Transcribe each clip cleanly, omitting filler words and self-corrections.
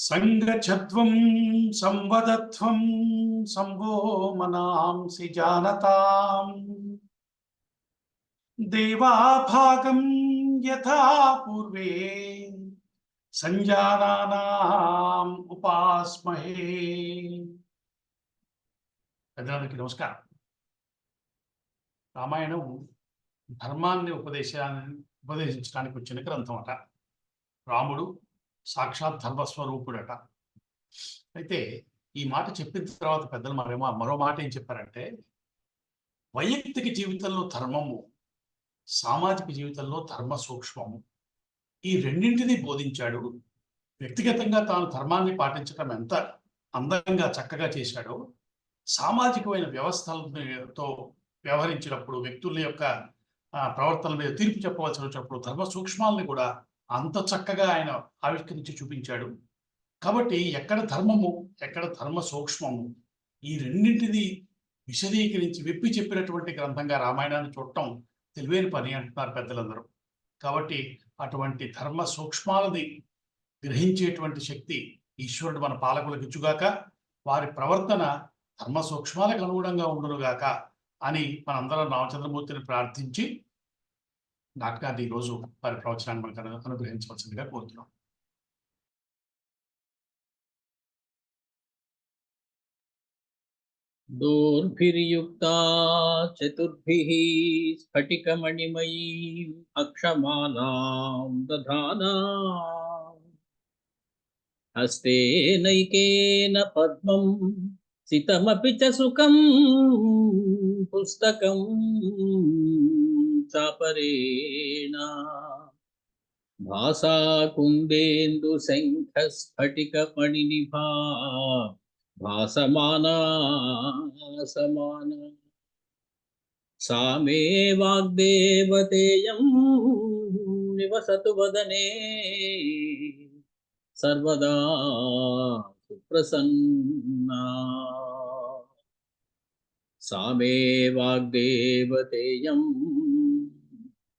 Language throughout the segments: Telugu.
సంగఛత్వం సంవదత్వం సంభో మనాంసి జానతాం దేవాభాగం యథా పూర్వే సంజానానాం ఉపాస్మహే. పెద్దలందరికీ నమస్కారం. రామాయణం ధర్మాన్ని ఉపదేశించడానికి వచ్చిన గ్రంథం అట. రాముడు సాక్షాత్ ధర్మస్వరూపుడట. అయితే ఈ మాట చెప్పిన తర్వాత పెద్దలు మరో మాట ఏం చెప్పారంటే, వైయక్తిక జీవితంలో ధర్మము, సామాజిక జీవితంలో ధర్మ సూక్ష్మము, ఈ రెండింటినీ బోధించాడు. వ్యక్తిగతంగా తాను ధర్మాన్ని పాటించడం ఎంత అందంగా చక్కగా చేశాడో, సామాజికమైన వ్యవస్థలతో వ్యవహరించినప్పుడు వ్యక్తుల యొక్క ప్రవర్తన మీద తీర్పు చెప్పవలసి వచ్చినప్పుడు ధర్మ సూక్ష్మాలని కూడా అంత చక్కగా ఆయన ఆవిష్కరించి చూపించాడు. కాబట్టి ఎక్కడ ధర్మము, ఎక్కడ ధర్మ సూక్ష్మము, ఈ రెండింటిని విశదీకరించి విప్పి చెప్పినటువంటి గ్రంథంగా రామాయణాన్ని చూడటం తెలివైన పని అంటున్నారు పెద్దలందరూ. కాబట్టి అటువంటి ధర్మ సూక్ష్మాలని గ్రహించేటువంటి శక్తి ఈశ్వరుడు మన పాలకులకు ఇచ్చుగాక, వారి ప్రవర్తన ధర్మ సూక్ష్మాలకు అనుగుణంగా ఉండునుగాక అని మనందరం రామచంద్రమూర్తిని ప్రార్థించి నాటకాన్ని ఈరోజు వారి ప్రవచనాన్ని మనకు అనుగ్రహించవలసిందిగా కోరుతున్నాం. దోర్భిర్యుక్తా చతుర్భిః స్ఫటికమణిమయీం అక్షమాలాం దధానాం హస్తేనైకేన పద్మం సితమపి చ సుఖం పుస్తకం చాపరేణ భాసా కుందేందు శంఖ స్ఫటిక మణినిభా భాసమానా సమానా సా మే వాగ్దేవతేయం నివసతు వదనే సర్వదా సుప్రసన్నా. సా మే వాగ్దేవతేయం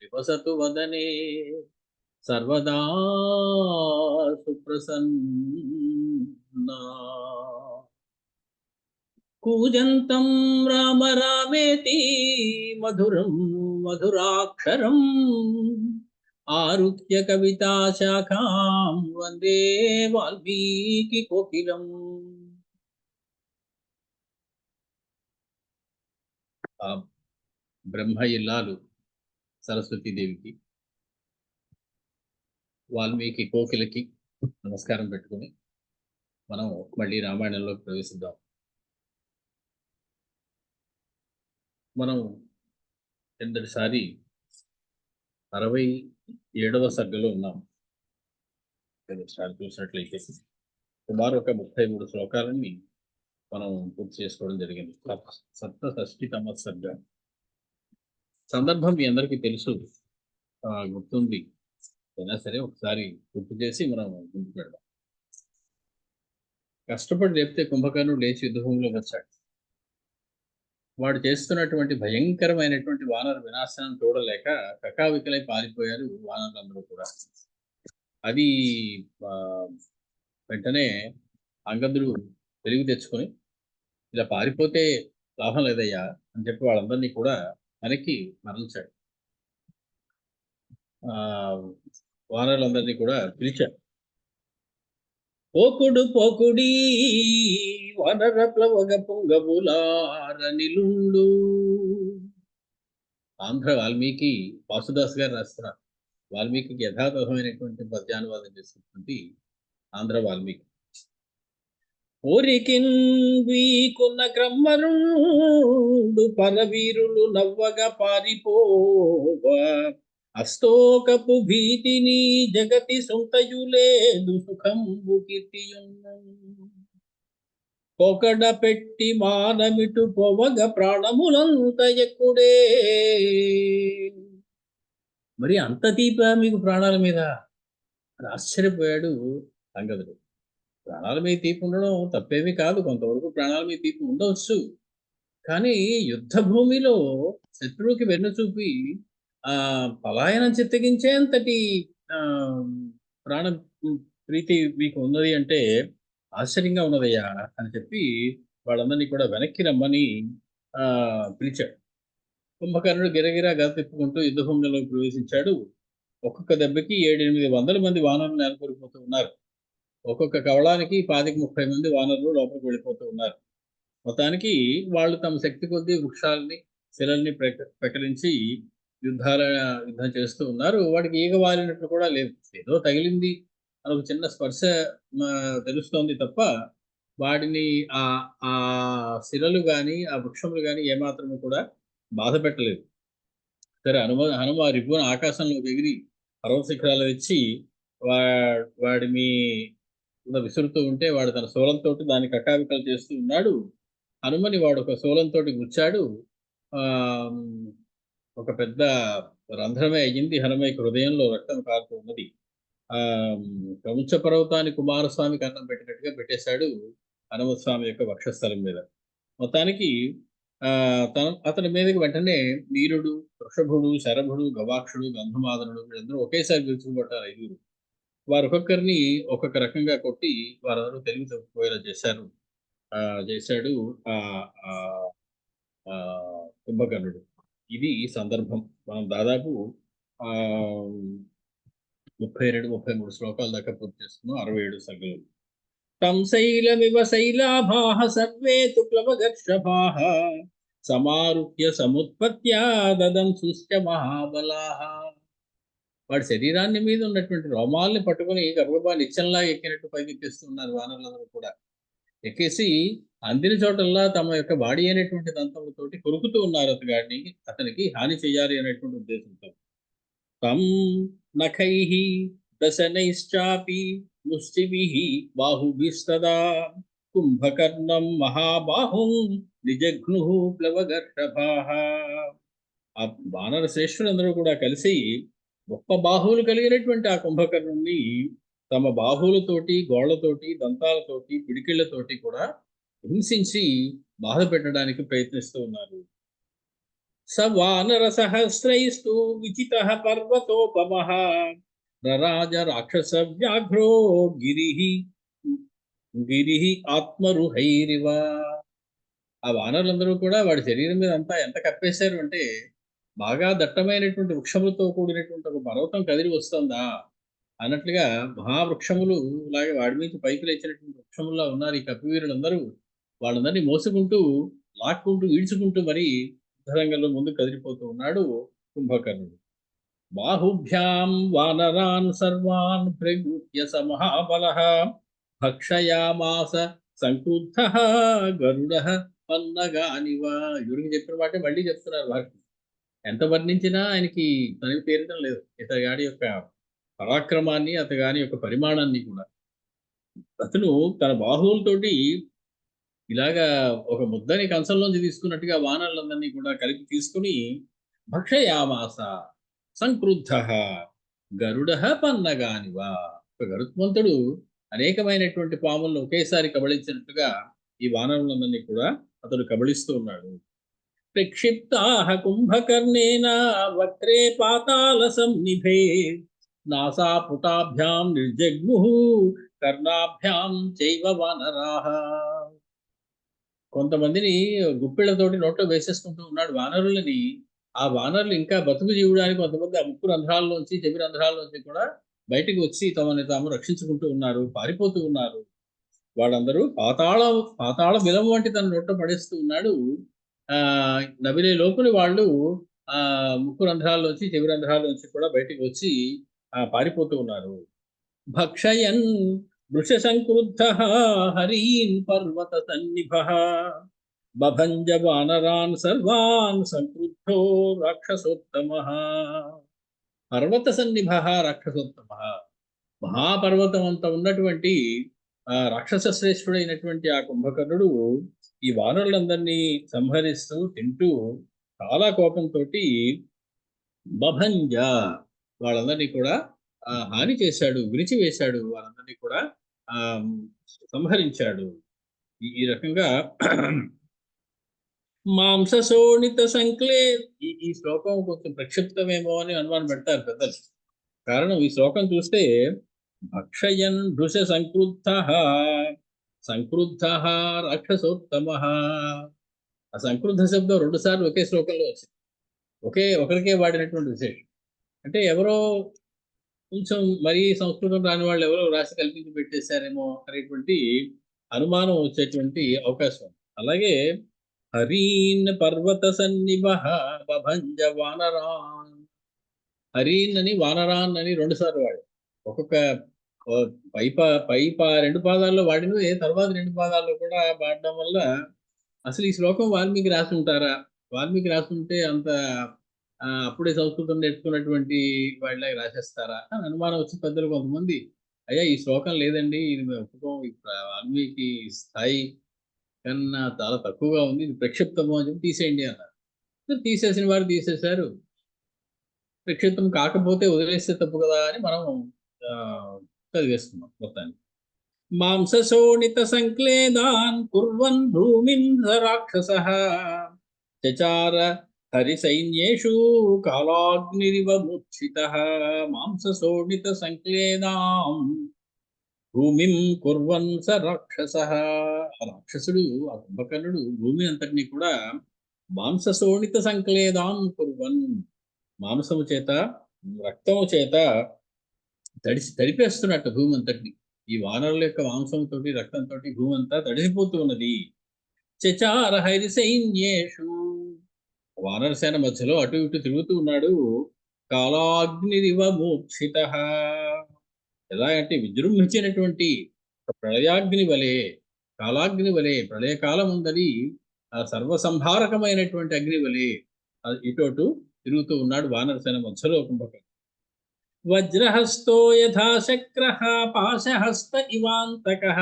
నివసతు వదనే సర్వదా సుప్రసన్నా. కూజంతం రామ రామేతి మధురం మధురాక్షరం ఆరుహ్య కవితా శాఖాం వందే వాల్మీకి కోకిలం. బ్రహ్మ ఇల్లాలు సరస్వతీదేవికి, వాల్మీకి కోకిలకి నమస్కారం పెట్టుకుని మనం మళ్ళీ రామాయణంలోకి ప్రవేశిద్దాం. మనం కిందటిసారి 67వ సర్గలో ఉన్నాం. కిందటిసారి చూసినట్లయితే సుమారు ఒక 33 శ్లోకాలని మనం పూర్తి చేసుకోవడం జరిగింది. సప్తషష్ఠితమ సర్గ. సందర్భం మీ అందరికీ తెలుసు, గుర్తుంది. అయినా సరే ఒకసారి గుర్తు చేసి మనం ముందుకు పెడదాం. కష్టపడి లేపితే కుంభకర్ణుడు లేచి యుద్ధభూమిలోకి వచ్చాడు. వాడు చేస్తున్నటువంటి భయంకరమైనటువంటి వానర వినాశనం చూడలేక కకావికలై పారిపోయారు వానరులందరూ కూడా. అది వెంటనే అంగదుడు తెలివి తెచ్చుకొని, ఇలా పారిపోతే లాభం లేదయ్యా అని చెప్పి వాళ్ళందరినీ కూడా వెనక్కి మరల్చాడు. వానరులందరినీ కూడా పిలిచాడు. పోకుడు పోకుడి వనర ప్లవగ పొంగబులార నిలుండు. ఆంధ్ర వాల్మీకి వాసుదాస్ గారు రాస్తున్నారు. వాల్మీకి యథాతథమైనటువంటి పద్యానువాదం చేసినటువంటి ఆంధ్ర వాల్మీకి. ఓరికిన్ వీకున్న క్రమ్మరుండు పరవీరులు నవ్వగా పారిపోవ అస్తోకపు భీతిని జగతి సొంతయులేదు సుఖంబు కీర్తియున్న పొకడ పెట్టి మానమిటు పొవగ ప్రాణములంత ఎక్కుడే. మరి అంత తీప మీకు ప్రాణాల మీద? ఆశ్చర్యపోయాడు అంగదుడు. ప్రాణాల మీద తీపి ఉండడం తప్పేమీ కాదు, కొంతవరకు ప్రాణాల మీద తీపి ఉండవచ్చు. కానీ యుద్ధ భూమిలో శత్రువుకి వెన్ను చూపి పలాయనం చిత్తగించేంతటి ప్రాణం ప్రీతి మీకు ఉన్నది అంటే ఆశ్చర్యంగా ఉన్నదయ్యా అని చెప్పి వాళ్ళందరినీ కూడా వెనక్కి రమ్మని పిలిచాడు. కుంభకర్ణుడు గిరగిరా గద తిప్పుకుంటూ యుద్ధభూమిలోకి ప్రవేశించాడు. ఒక్కొక్క దెబ్బకి 700-800 మంది వానరులు నెలకొల్పోతూ ఉన్నారు. ఒక్కొక్క కవళానికి 25-30 మంది వానరులు లోపలికి వెళ్ళిపోతూ ఉన్నారు. మొత్తానికి వాళ్ళు తమ శక్తి కొద్దీ వృక్షాలని, శిలల్ని పెకలించి యుద్ధం చేస్తూ ఉన్నారు. వాడికి ఈగ వాలినట్లు కూడా లేదు. ఏదో తగిలింది అని ఒక చిన్న స్పర్శ తెలుస్తోంది తప్ప వాడిని ఆ శిలలు గాని, ఆ వృక్షములు గాని ఏమాత్రము కూడా బాధ పెట్టలేదు. సరే హనుమ రిపున ఆకాశంలోకి ఎగిరి పర్వత శిఖరాలు వచ్చి వాడి విసురుతూ ఉంటే వాడు తన శూలంతోటి దాన్ని కకావికలు చేస్తూ ఉన్నాడు. హనుమని వాడు ఒక శూలంతోటి గుచ్చాడు. ఆహ్, ఒక పెద్ద రంధ్రమే అయ్యింది. హనుమయ్యకి హృదయంలో రక్తం కారుతూ ఉన్నది. ప్రపంచ పర్వతాన్ని కుమారస్వామికి అన్నం పెట్టినట్టుగా పెట్టేశాడు హనుమస్వామి యొక్క వక్షస్థలం మీద. మొత్తానికి అతని మీదకి వెంటనే వీరుడు, వృషభుడు, శరభుడు, గవాక్షుడు, గంధమాదనుడు వీళ్ళందరూ ఒకేసారి విరుచుకుపడ్డారు 5. వారు ఒక్కొక్కరిని ఒక్కొక్క రకంగా కొట్టి వారందరూ తెలివి తప్పిపోయేలా చేశాడు కుంభకర్ణుడు. ఇది సందర్భం. మనం దాదాపు 32-33 శ్లోకాల దాకా పూర్తి చేస్తున్నాం. 67 సర్గలు. తం శైలమివ శైలాభాః సర్వే తు ప్లవగర్షభాః సమారుహ్య సముత్పత్త్యా దదంసుశ్చ మహాబలాః. వాడి శరీరాన్ని మీద ఉన్నటువంటి రోమాల్ని పట్టుకుని గబగబా నిత్యంలా ఎక్కినట్టు పైకెక్కిస్తున్నారు వానరులందరూ కూడా. ఎక్కేసి అందిన చోటల్లా తమ యొక్క బాడీ అయినటువంటి దంతములతోటి కొరుకుతూ ఉన్నారు అతనికి హాని చేయాలి అనేటువంటి ఉద్దేశంతో. తం నఖైః దశనైశ్చాపి ముష్టిభిః బాహుభిస్తదా కుంభకర్ణం మహాబాహుం నిజఘ్నుః ప్లవగర్షభాః. ఆ వానర శ్రేష్ఠులందరూ కూడా కలిసి గొప్ప బాహువులు కలిగినటువంటి ఆ కుంభకర్ణుణ్ణి తమ బాహువులతోటి, గోళ్లతోటి, దంతాలతోటి, పిడికిళ్లతోటి కూడా హింసించి బాధ పెట్టడానికి ప్రయత్నిస్తూ ఉన్నారు. స వానర సహస్రైస్తు విచితః పర్వతోపమః రరాజ రాక్షస వ్యాఘ్రో గిరిః ఆత్మరుహైరివ. ఆ వానరులందరూ కూడా వాడి శరీరం మీద అంతా ఎంత కప్పేశారు అంటే బాగా దట్టమైనటువంటి వృక్షములతో కూడినటువంటి ఒక పర్వతం కదిలి వస్తుందా అన్నట్లుగా మహావృక్షములు లాగా వాడి నుంచి పైకి లేచినటువంటి వృక్షముల్లా ఉన్నారు ఈ కపివీరులందరూ. వాళ్ళందరినీ మోసుకుంటూ, లాక్కుంటూ, ఈడ్చుకుంటూ మరి యుద్ధరంగంలో ముందు కదిలిపోతూ ఉన్నాడు కుంభకర్ణుడు. బాహుభ్యాం వానరాన్ సర్వాన్ ప్రగృహ్య సమహాబలః భక్షయామాస సంక్రుద్ధః గరుడః పన్నగానివ. ఎవరికి చెప్పిన మాటే మళ్ళీ చెప్తున్నారు వారికి. ఎంత వర్ణించినా ఆయనకి తనివి తీరడం లేదు ఇతగాడి యొక్క పరాక్రమాన్ని, అతగాని యొక్క పరిమాణాన్ని కూడా. అతను తన బాహువులతోటి ఇలాగా ఒక ముద్దని కంచంలోంచి తీసుకున్నట్టుగా వానరులందరినీ కూడా కలిపి తీసుకుని భక్షయామాస సంక్రుద్ధః గరుడః పన్నగానివ. ఒక గరుత్మంతుడు అనేకమైనటువంటి పాములను ఒకేసారి కబళించినట్టుగా ఈ వానరులందరినీ కూడా అతడు కబళిస్తూ ఉన్నాడు. ప్రక్షిప్తాః కుంభకర్ణేన వక్రే పాతాళ సన్నిభే నాసాపుటాభ్యాం నిర్జగ్ముః కర్ణాభ్యాం చైవ వానరాః. కొంతమందిని గుప్పిళ్లతోటి నోట్లో వేసేసుకుంటూ ఉన్నాడు వానరులని. ఆ వానరులు ఇంకా బతుకు జీవడానికి కొంతమంది ఆ ముక్కు రంధ్రాల్లోంచి, చెవి రంధ్రాల్లోంచి కూడా బయటకు వచ్చి తమని తాము రక్షించుకుంటూ ఉన్నారు, పారిపోతూ ఉన్నారు. వాళ్ళందరూ పాతాళ బిలం వంటి తన నోట్లో పడేస్తూ ఉన్నాడు. నవిలే లోపలి వాళ్ళు ముక్కు రంధ్రాల్లోంచి, చెవి రంధ్రాల్లోంచి కూడా బయటకు వచ్చి పారిపోతూ ఉన్నారు. భక్షయన్ వృష సంక్రుద్ధః హరీన్ పర్వత సన్నిభః బభంజ వానరాన్ సర్వాన్ సంక్రుద్ధో రాక్షసోత్తమః. పర్వత సన్నిభః రాక్షసోత్తమః. మహాపర్వతం అంత ఉన్నటువంటి రాక్షస శ్రేష్ఠుడైనటువంటి ఆ కుంభకర్ణుడు ఈ వానరులందరినీ సంహరిస్తూ తింటూ చాలా కోపంతో బభంజ వాళ్ళందరినీ కూడా హాని చేశాడు, విరిచివేశాడు, వాళ్ళందరినీ కూడా సంహరించాడు. ఈ రకంగా మాంసశోణిత సంక్లే. ఈ శ్లోకం కొంచెం ప్రక్షిప్తమేమో అని అనుమానం పెడతారు పెద్దలు. కారణం ఈ శ్లోకం చూస్తే భక్షయన్ భృశ సంక్రుద్ధ రాక్షసోత్తమ. ఆ సంక్రుద్ధ శబ్దం 2 సార్లు ఒకే శ్లోకంలో వచ్చింది. ఒకరికే వాడినటువంటి విశేషం. అంటే ఎవరో కొంచెం మరీ సంస్కృతం రాని వాళ్ళు ఎవరో రాసి కల్పించి పెట్టేశారేమో అనేటువంటి అనుమానం వచ్చేటువంటి అవకాశం ఉంది. అలాగే హరీన్ పర్వత సన్నిభ బభంజ వానరాన్. హరీన్ అని వానరాన్ అని 2 సార్లు వాడు. ఒక్కొక్క పై 2 పాదాల్లో వాడినవి తర్వాత 2 పాదాల్లో కూడా వాడడం వల్ల అసలు ఈ శ్లోకం వాల్మీకి రాసి ఉంటారా? వాల్మీకి రాసి ఉంటే అంత అప్పుడే సంస్కృతం నేర్చుకున్నటువంటి వాళ్ళకి రాసేస్తారా అని అనుమానం వచ్చి పెద్దలు కొంతమంది, అయ్యా ఈ శ్లోకం లేదండి, ఇది మేము ఒప్పుకోం, వాల్మీకి స్థాయి కన్నా చాలా తక్కువగా ఉంది, ఇది ప్రక్షిప్తము అని చెప్పి తీసేయండి అన్నారు. తీసేసిన వారు తీసేశారు. ప్రక్షిప్తం కాకపోతే వదిలేస్తే తప్పు కదా అని మనం చదివేస్తున్నాం మొత్తానికి. మాంసశోణిత సంక్లేదాన్ కుర్వన్ భూమిం రాక్షసః చచార హరిసైన్యేషు కాలాగ్నిరివ మూర్ఛితః. మాంసశోణిత సంక్లేదాం భూమిం కుర్వన్ స రాక్షసః. ఆ రాక్షసుడు, ఆ కుంభకర్ణుడు భూమి అంతటినీ కూడా మాంసశోణిత సంక్లేదాం కుర్వన్, మాంసము చేత రక్తము చేత తడిపేస్తున్నట్టు భూమి అంతటిని. ఈ వానరుల యొక్క మాంసంతో రక్తంతో భూమి అంతా తడిసిపోతూ ఉన్నది. చచార హరిసైన్యేషు, వానర సేన మధ్యలో అటు ఇటు తిరుగుతూ ఉన్నాడు. కాలాగ్నిరివ మూర్ఛితః, ఎలా అంటే విజృంభించినటువంటి ప్రళయాగ్ని వలె, కాలాగ్ని వలె, ప్రళయకాలం ఉందని ఆ సర్వసంహారకమైనటువంటి అగ్ని వలె ఇటు తిరుగుతూ ఉన్నాడు వానరసేన మధ్యలో కుంభకర్ణుడు. వజ్రహస్తో యథా శక్రః పాశహస్త ఇవాంతకః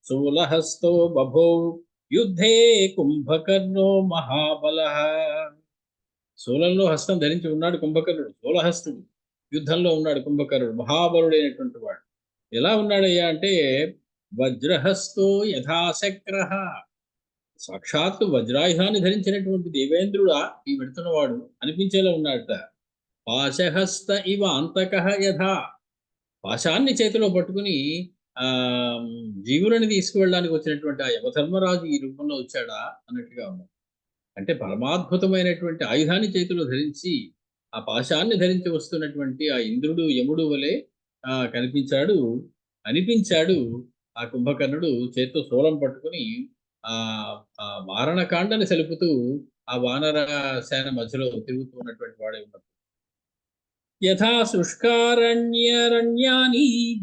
శూలహస్తో బభౌ యుద్ధే కుంభకర్ణో మహాబలః. శూలంలో హస్తం ధరించి ఉన్నాడు కుంభకర్ణుడు, శూలహస్తుడు. యుద్ధంలో ఉన్నాడు కుంభకర్ణుడు, మహాబలుడైనటువంటి వాడు. ఎలా ఉన్నాడయ్యా అంటే వజ్రహస్తో యథాశక్రః, సాక్షాత్తు వజ్రాయుధాన్ని ధరించినటువంటి దేవేంద్రుడా ఈ వెడుతున్నవాడు అనిపించేలా ఉన్నాడట. పాశహస్త ఇవ అంతకః యథా, పాశాన్ని చేతిలో పట్టుకుని జీవులని తీసుకువెళ్ళడానికి వచ్చినటువంటి ఆ యమధర్మరాజు ఈ రూపంలో వచ్చాడా అన్నట్టుగా ఉన్నాడు. అంటే పరమాద్భుతమైనటువంటి ఆయుధాన్ని చేతిలో ధరించి ఆ పాశాన్ని ధరించి వస్తున్నటువంటి ఆ ఇంద్రుడు యముడు వలె అనిపించాడు ఆ కుంభకర్ణుడు చేతితో శూలం పట్టుకుని ఆ మారణకాండని సెలుపుతూ ఆ వానర సేన మధ్యలో తిరుగుతూ ఉన్నటువంటి వాడే ఉన్నప్పుడు. యథా శుష్కారణ్యాని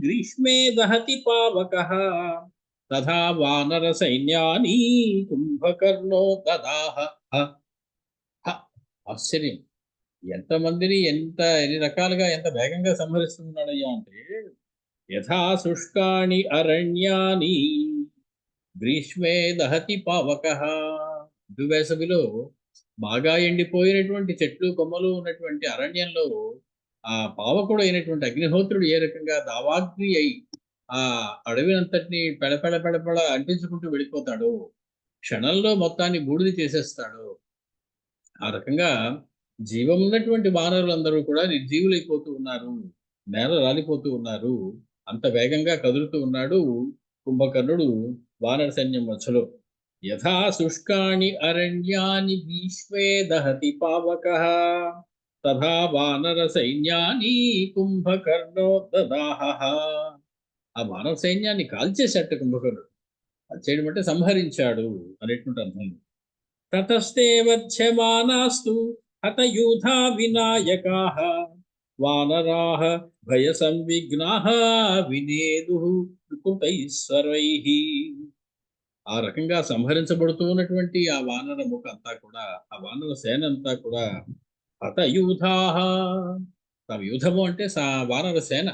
గ్రీష్మే దహతి పావకః తథా వానర సైన్యాని కుంభకర్ణో దదాహ. ఆశ్చర్యం, ఎంతమందిని ఎన్ని రకాలుగా ఎంత వేగంగా సంహరిస్తున్నాడయ్యా అంటే యథా శుష్కాని అరణ్యాని గ్రీష్మే దహతి పావకః. వేసవిలో బాగా ఎండిపోయినటువంటి చెట్లు కొమ్మలు ఉన్నటువంటి అరణ్యంలో ఆ పావకుడు అయినటువంటి అగ్నిహోత్రుడు ఏ రకంగా దావాగ్ని అయి ఆ అడవినంతటిని పెడపెడ అంటించుకుంటూ వెళ్ళిపోతాడు, క్షణంలో మొత్తాన్ని బూడిద చేసేస్తాడు. ఆ రకంగా జీవం ఉన్నటువంటి వానరులందరూ కూడా నిర్జీవులైపోతూ ఉన్నారు, నేల రాలిపోతూ ఉన్నారు. అంత వేగంగా కదులుతూ ఉన్నాడు కుంభకర్ణుడు వానర సైన్యం మధ్యలో. యథా శుష్కాని అరణ్యాని గ్రీష్మే దహతి పావకః తథా వానర సైన్యాని కుంభకర్ణో దదాహ. ఆ వానర సైన్యాన్ని కాల్చేశాట కుంభకర్ణుడు. కాల్చేయడం అంటే సంహరించాడు అనేటువంటి అర్థం. తతస్తే వధ్యమానాస్తు హతయూథా వినాయకాః వానరాః భయ సంవిఘ్నాః వినేదుః కృతైశ్వరైః. ఆ రకంగా సంహరించబడుతూ ఉన్నటువంటి ఆ వానర ముఖ అంతా కూడా, ఆ వానర సేన అంతా కూడా హతయూథాః, తమ యూథము అంటే వానర సేన,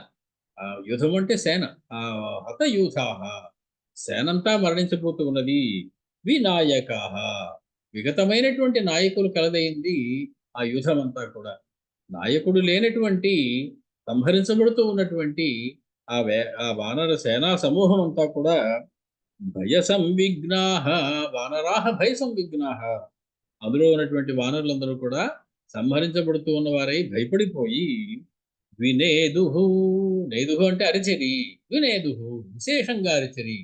యూథము అంటే సేన. హతయూథాః, సేనంతా మరణించబోతూ ఉన్నది. వినాయకాః, విగతమైనటువంటి నాయకులు కలదైంది ఆ యూథమంతా కూడా. నాయకుడు లేనటువంటి సంహరించబడుతూ ఉన్నటువంటి ఆ వానర సేనా సమూహం అంతా కూడా భయ సంవిఘ్నాః, వానరాః భయ సంవిఘ్నాః, అందులో ఉన్నటువంటి వానరులందరూ కూడా సంహరించబడుతూ ఉన్నవారై భయపడిపోయి వినేదుహు. నేదుహు అంటే అరిచరి. వినేదుహు విశేషంగా అరిచరి,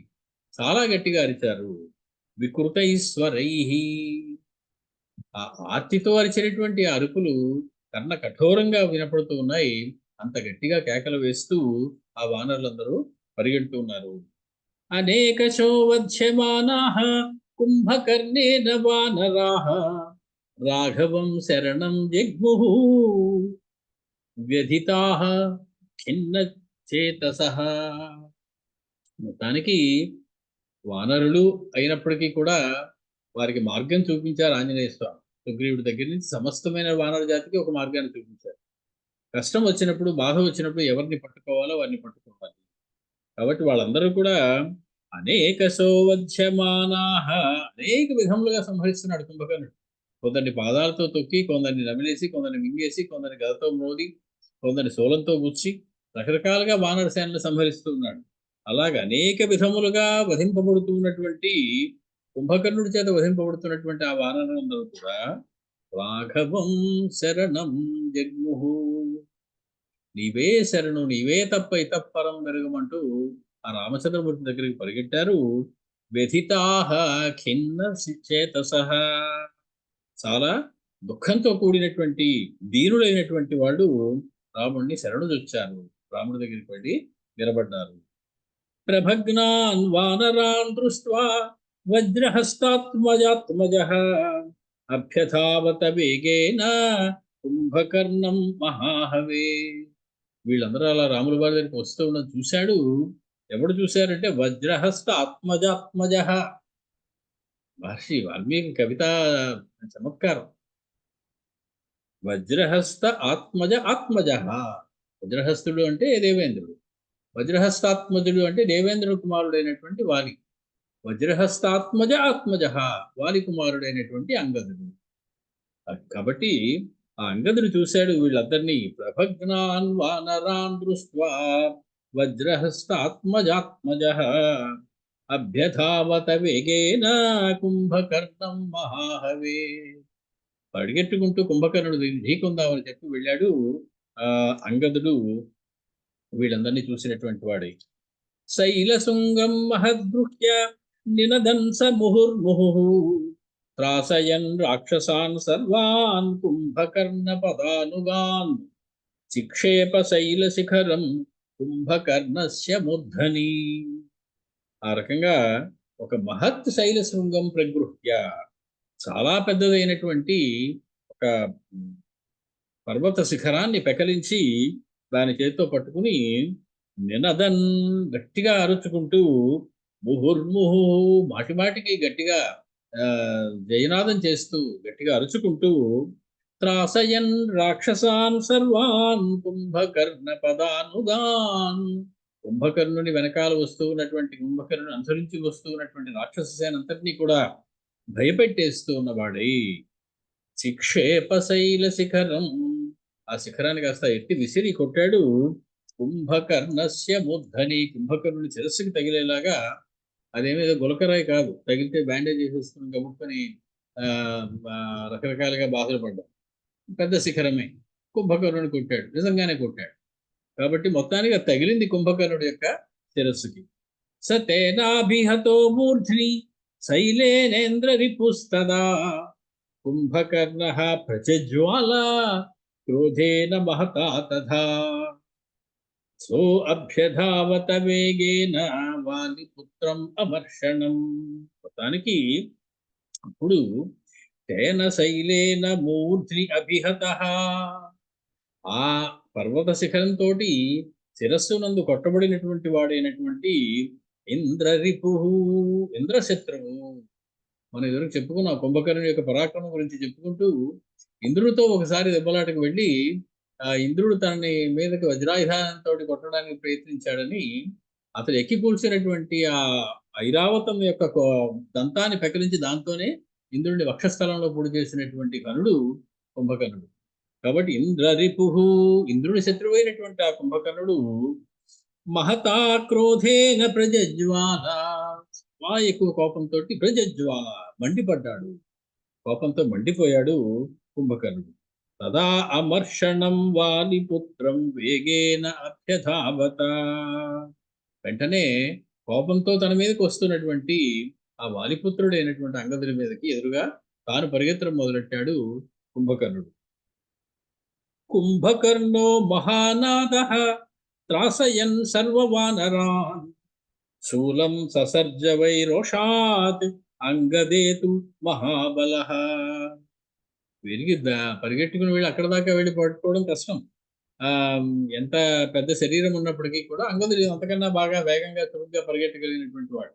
చాలా గట్టిగా అరిచారు. వికృతైశ్వరై, ఆ ఆర్తితో అరిచినటువంటి ఆ అరుపులు కర్ణ కఠోరంగా వినపడుతూ ఉన్నాయి. అంత గట్టిగా కేకలు వేస్తూ ఆ వానరులందరూ పరిగెడుతూ ఉన్నారు. అనేకశో వధ్యమానాః కుంభకర్ణేన వానరాః రాఘవం శరణం జగ్ముః వ్యధితాః ఖిన్న చేతసః. మొత్తానికి వానరులు అయినప్పటికీ కూడా వారికి మార్గం చూపించారు ఆంజనేయ స్వామి. సుగ్రీవుడి దగ్గర నుంచి సమస్తమైన వానర జాతికి ఒక మార్గాన్ని చూపించారు. కష్టం వచ్చినప్పుడు, బాధ వచ్చినప్పుడు ఎవరిని పట్టుకోవాలో వారిని పట్టుకోవాలి. కాబట్టి వాళ్ళందరూ కూడా అనేక సోవధ్యమానాః, అనేక విధములుగా సంహరిస్తున్నాడు కుంభకర్ణుడు. కొందరిని పాదాలతో తొక్కి, కొందరిని నమిలేసి, కొందరిని మింగేసి, కొందరిని గదతో మ్రోది, కొందరిని శూలంతో గుచ్చి రకరకాలుగా వానర సేనలు సంహరిస్తూ ఉన్నాడు. అలాగే అనేక విధములుగా వధింపబడుతున్నటువంటి కుంభకర్ణుడి చేత వధింపబడుతున్నటువంటి ఆ వానరులందరూ కూడా రాఘవం శరణం జగ్ముహు, నీవే శరణు, నీవే తప్ప ఇతఃపరం మెరుగుమంటూ ఆ రామచంద్రమూర్తి దగ్గరికి పరిగెట్టారు. వ్యథితాహ ఖిన్న చేతసః, చాలా దుఃఖంతో కూడినటువంటి దీనులైనటువంటి వాళ్ళు రాముడిని శరణుజొచ్చారు. రాముడి దగ్గరికి వెళ్ళి నిలబడ్డారు. ప్రభగ్నాన్ వానరాన్ దృష్ట్వా వజ్రహస్తాత్మజాత్మజః అభ్యథావత వేగేన కుంభకర్ణం మహాహవే. వీళ్ళందరూ అలా రాముల వారి దగ్గరికి వస్తూ ఉన్నది చూశాడు. ఎవడు చూశారంటే వజ్రహస్త ఆత్మజాత్మజ. మహర్షి వాల్మీకి కవిత చమత్కారం. వజ్రహస్త ఆత్మజ ఆత్మజ. వజ్రహస్తుడు అంటే దేవేంద్రుడు, వజ్రహస్తాత్మజుడు అంటే దేవేంద్రుడు కుమారుడైనటువంటి వాలి. వజ్రహస్తాత్మజ ఆత్మజ, వాలి కుమారుడైనటువంటి అంగదుడు. కాబట్టి ఆ అంగదుడు చూశాడు వీళ్ళందరినీ. ప్రభగ్నాన్ వానరాన్ దృష్ట్వా వజ్రహస్తాత్మజాత్మజ అభ్యథావత వేగేన కుంభకర్ణం మహాహవే. పరిగెట్టుకుంటూ కుంభకర్ణుడు ఢీకొందామని చెప్పి వెళ్ళాడు ఆ అంగదుడు. వీళ్ళందరినీ చూసినటువంటి వాడే. శైలశృంగం మహద్గృహ్య నినదన్స ముహుర్ముహు త్రాసయన్ రాక్షసాన్ సర్వాన్ కుంభకర్ణ పదానుగాన్ చిక్షేప శైలశిఖరం కుంభకర్ణస్య మూర్ధని. ఆ రకంగా ఒక మహత్ శైలశృంగం ప్రగృహ్య, చాలా పెద్దదైనటువంటి ఒక పర్వత శిఖరాన్ని పెకలించి దాని చేతితో పట్టుకుని నినదన్, గట్టిగా అరుచుకుంటూ, ముహుర్ముహు, మాటిమాటికి గట్టిగా జయనాదం చేస్తూ గట్టిగా అరుచుకుంటూ, త్రాసయన్ రాక్షసాన్ సర్వాన్ కుంభకర్ణ పదానుగాన్, కుంభకర్ణుని వెనకాల వస్తూ ఉన్నటువంటి, కుంభకర్ణుని అనుసరించి వస్తూ ఉన్నటువంటి రాక్షస సేనంతటినీ కూడా భయపెట్టేస్తూ ఉన్నవాడై చిక్షేప శైల శిఖరం, ఆ శిఖరాన్ని కాస్త ఎత్తి విసిరి కొట్టాడు. కుంభకర్ణస్య మూర్ధని, కుంభకర్ణుని శిరస్సుకి తగిలేలాగా. అదేమేదో గులకరాయి కాదు, తగిలితే బ్యాండేజ్ చేసేసుకుని గబుక్కుని రకరకాలుగా బాధలు పడ్డాం. పెద్ద శిఖరమే. కుంభకర్ణుని కొట్టాడు, నిజంగానే కొట్టాడు. కాబట్టి మొత్తానికి అది తగిలింది కుంభకర్ణుడి యొక్క శిరస్సుకి. సతేనాభిహతో మూర్ధ్ని శైలేనేంద్ర రిపుస్తదా కుంభకర్ణః ప్రచజ్వాల క్రోధేన మహతా తథా సో అభ్యధావత వేగేన వాలిపుత్రం అమర్షణం. మొత్తానికి అప్పుడు తేన శైలేన మూర్ధ్ని అభిహతః, ఆ పర్వత శిఖరంతో శిరస్సునందు కొట్టబడినటువంటి వాడైనటువంటి ఇంద్రరిపు, ఇంద్రశత్రువు. మనం ఎదురు చెప్పుకున్నాం కుంభకర్ణుని యొక్క పరాక్రమం గురించి చెప్పుకుంటూ, ఇంద్రుడితో ఒకసారి దెబ్బలాటకు వెళ్ళి ఆ ఇంద్రుడు తనని మీదకి వజ్రాయుధానంతో కొట్టడానికి ప్రయత్నించాడని అతడు ఎక్కి కూల్చినటువంటి ఆ ఐరావతం యొక్క దంతాన్ని పెకలించి దాంతోనే ఇంద్రుడిని వక్షస్థలంలో పొడి చేసినటువంటి కనుడు కుంభకర్ణుడు. కాబట్టి ఇంద్రరిపుహు, ఇంద్రుడి శత్రువైనటువంటి ఆ కుంభకర్ణుడు మహతా క్రోధేన ప్రజజ్వాల, ఎక్కువ కోపంతో ప్రజజ్వాల మండిపడ్డాడు. కోపంతో మండిపోయాడు కుంభకర్ణుడు. తదా అమర్షణం వాలిపుత్రం వేగేన అభ్యధావత. వెంటనే కోపంతో తన మీదకి వస్తున్నటువంటి ఆ వాలిపుత్రుడైనటువంటి అంగదుడి మీదకి ఎదురుగా తాను పరిగెత్తడం మొదలెట్టాడు కుంభకర్ణుడు. కుంభకర్ణో మహానాదః త్రాసయన్ సర్వవానరాన్ శూలం ససర్జ వైరోషాత్ అంగదేతు మహాబలః. వీరికి పరిగెట్టుకుని వెళ్ళి అక్కడ దాకా వెళ్ళి పట్టుకోవడం కష్టం. ఆ ఎంత పెద్ద శరీరం ఉన్నప్పటికీ కూడా అంగదుడు అంతకన్నా బాగా వేగంగా చురుగ్గా పరిగెట్టగలిగినటువంటి వాడు.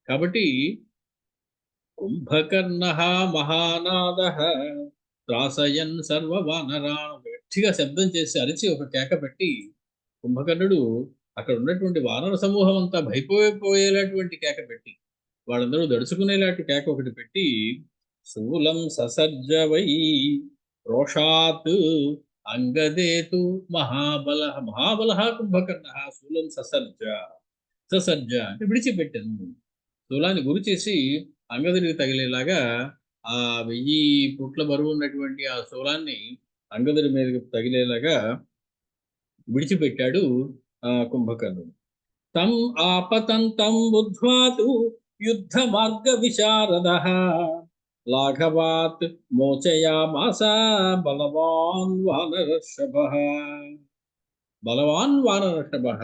కాబట్టి కుంభకర్ణ మహానాద త్రాసయన్ సర్వవానరాన్, గట్టిగా శబ్దం చేసి అరిచి ఒక కేక పెట్టి కుంభకర్ణుడు అక్కడ ఉన్నటువంటి వానర సమూహం అంతా భయపోయేలాంటి కేక పెట్టి వాళ్ళందరూ దడుచుకునేలాంటి కేక ఒకటి పెట్టి శూలం ససర్జ వై రోషాత్ అంగదేతు మహాబల. మహాబల కుంభకర్ణ శూలం ససర్జ. ససర్జ అంటే విడిచిపెట్టాను. శూలాన్ని గురి చేసి అంగదుడికి తగిలేలాగా ఆ 1000 పుట్ల బరువు ఉన్నటువంటి ఆ శూలాన్ని అంగదుడి మీదకి తగిలేలాగా విడిచిపెట్టాడు కుంభకర్ణుడు. తం ఆపతంతం బుద్ధ్వాతు యుద్ధ మార్గ విశారదః లాఘవాత్ మోచయామాస బలవాన్ వానరషభః. బలవాన్ వానరషభః,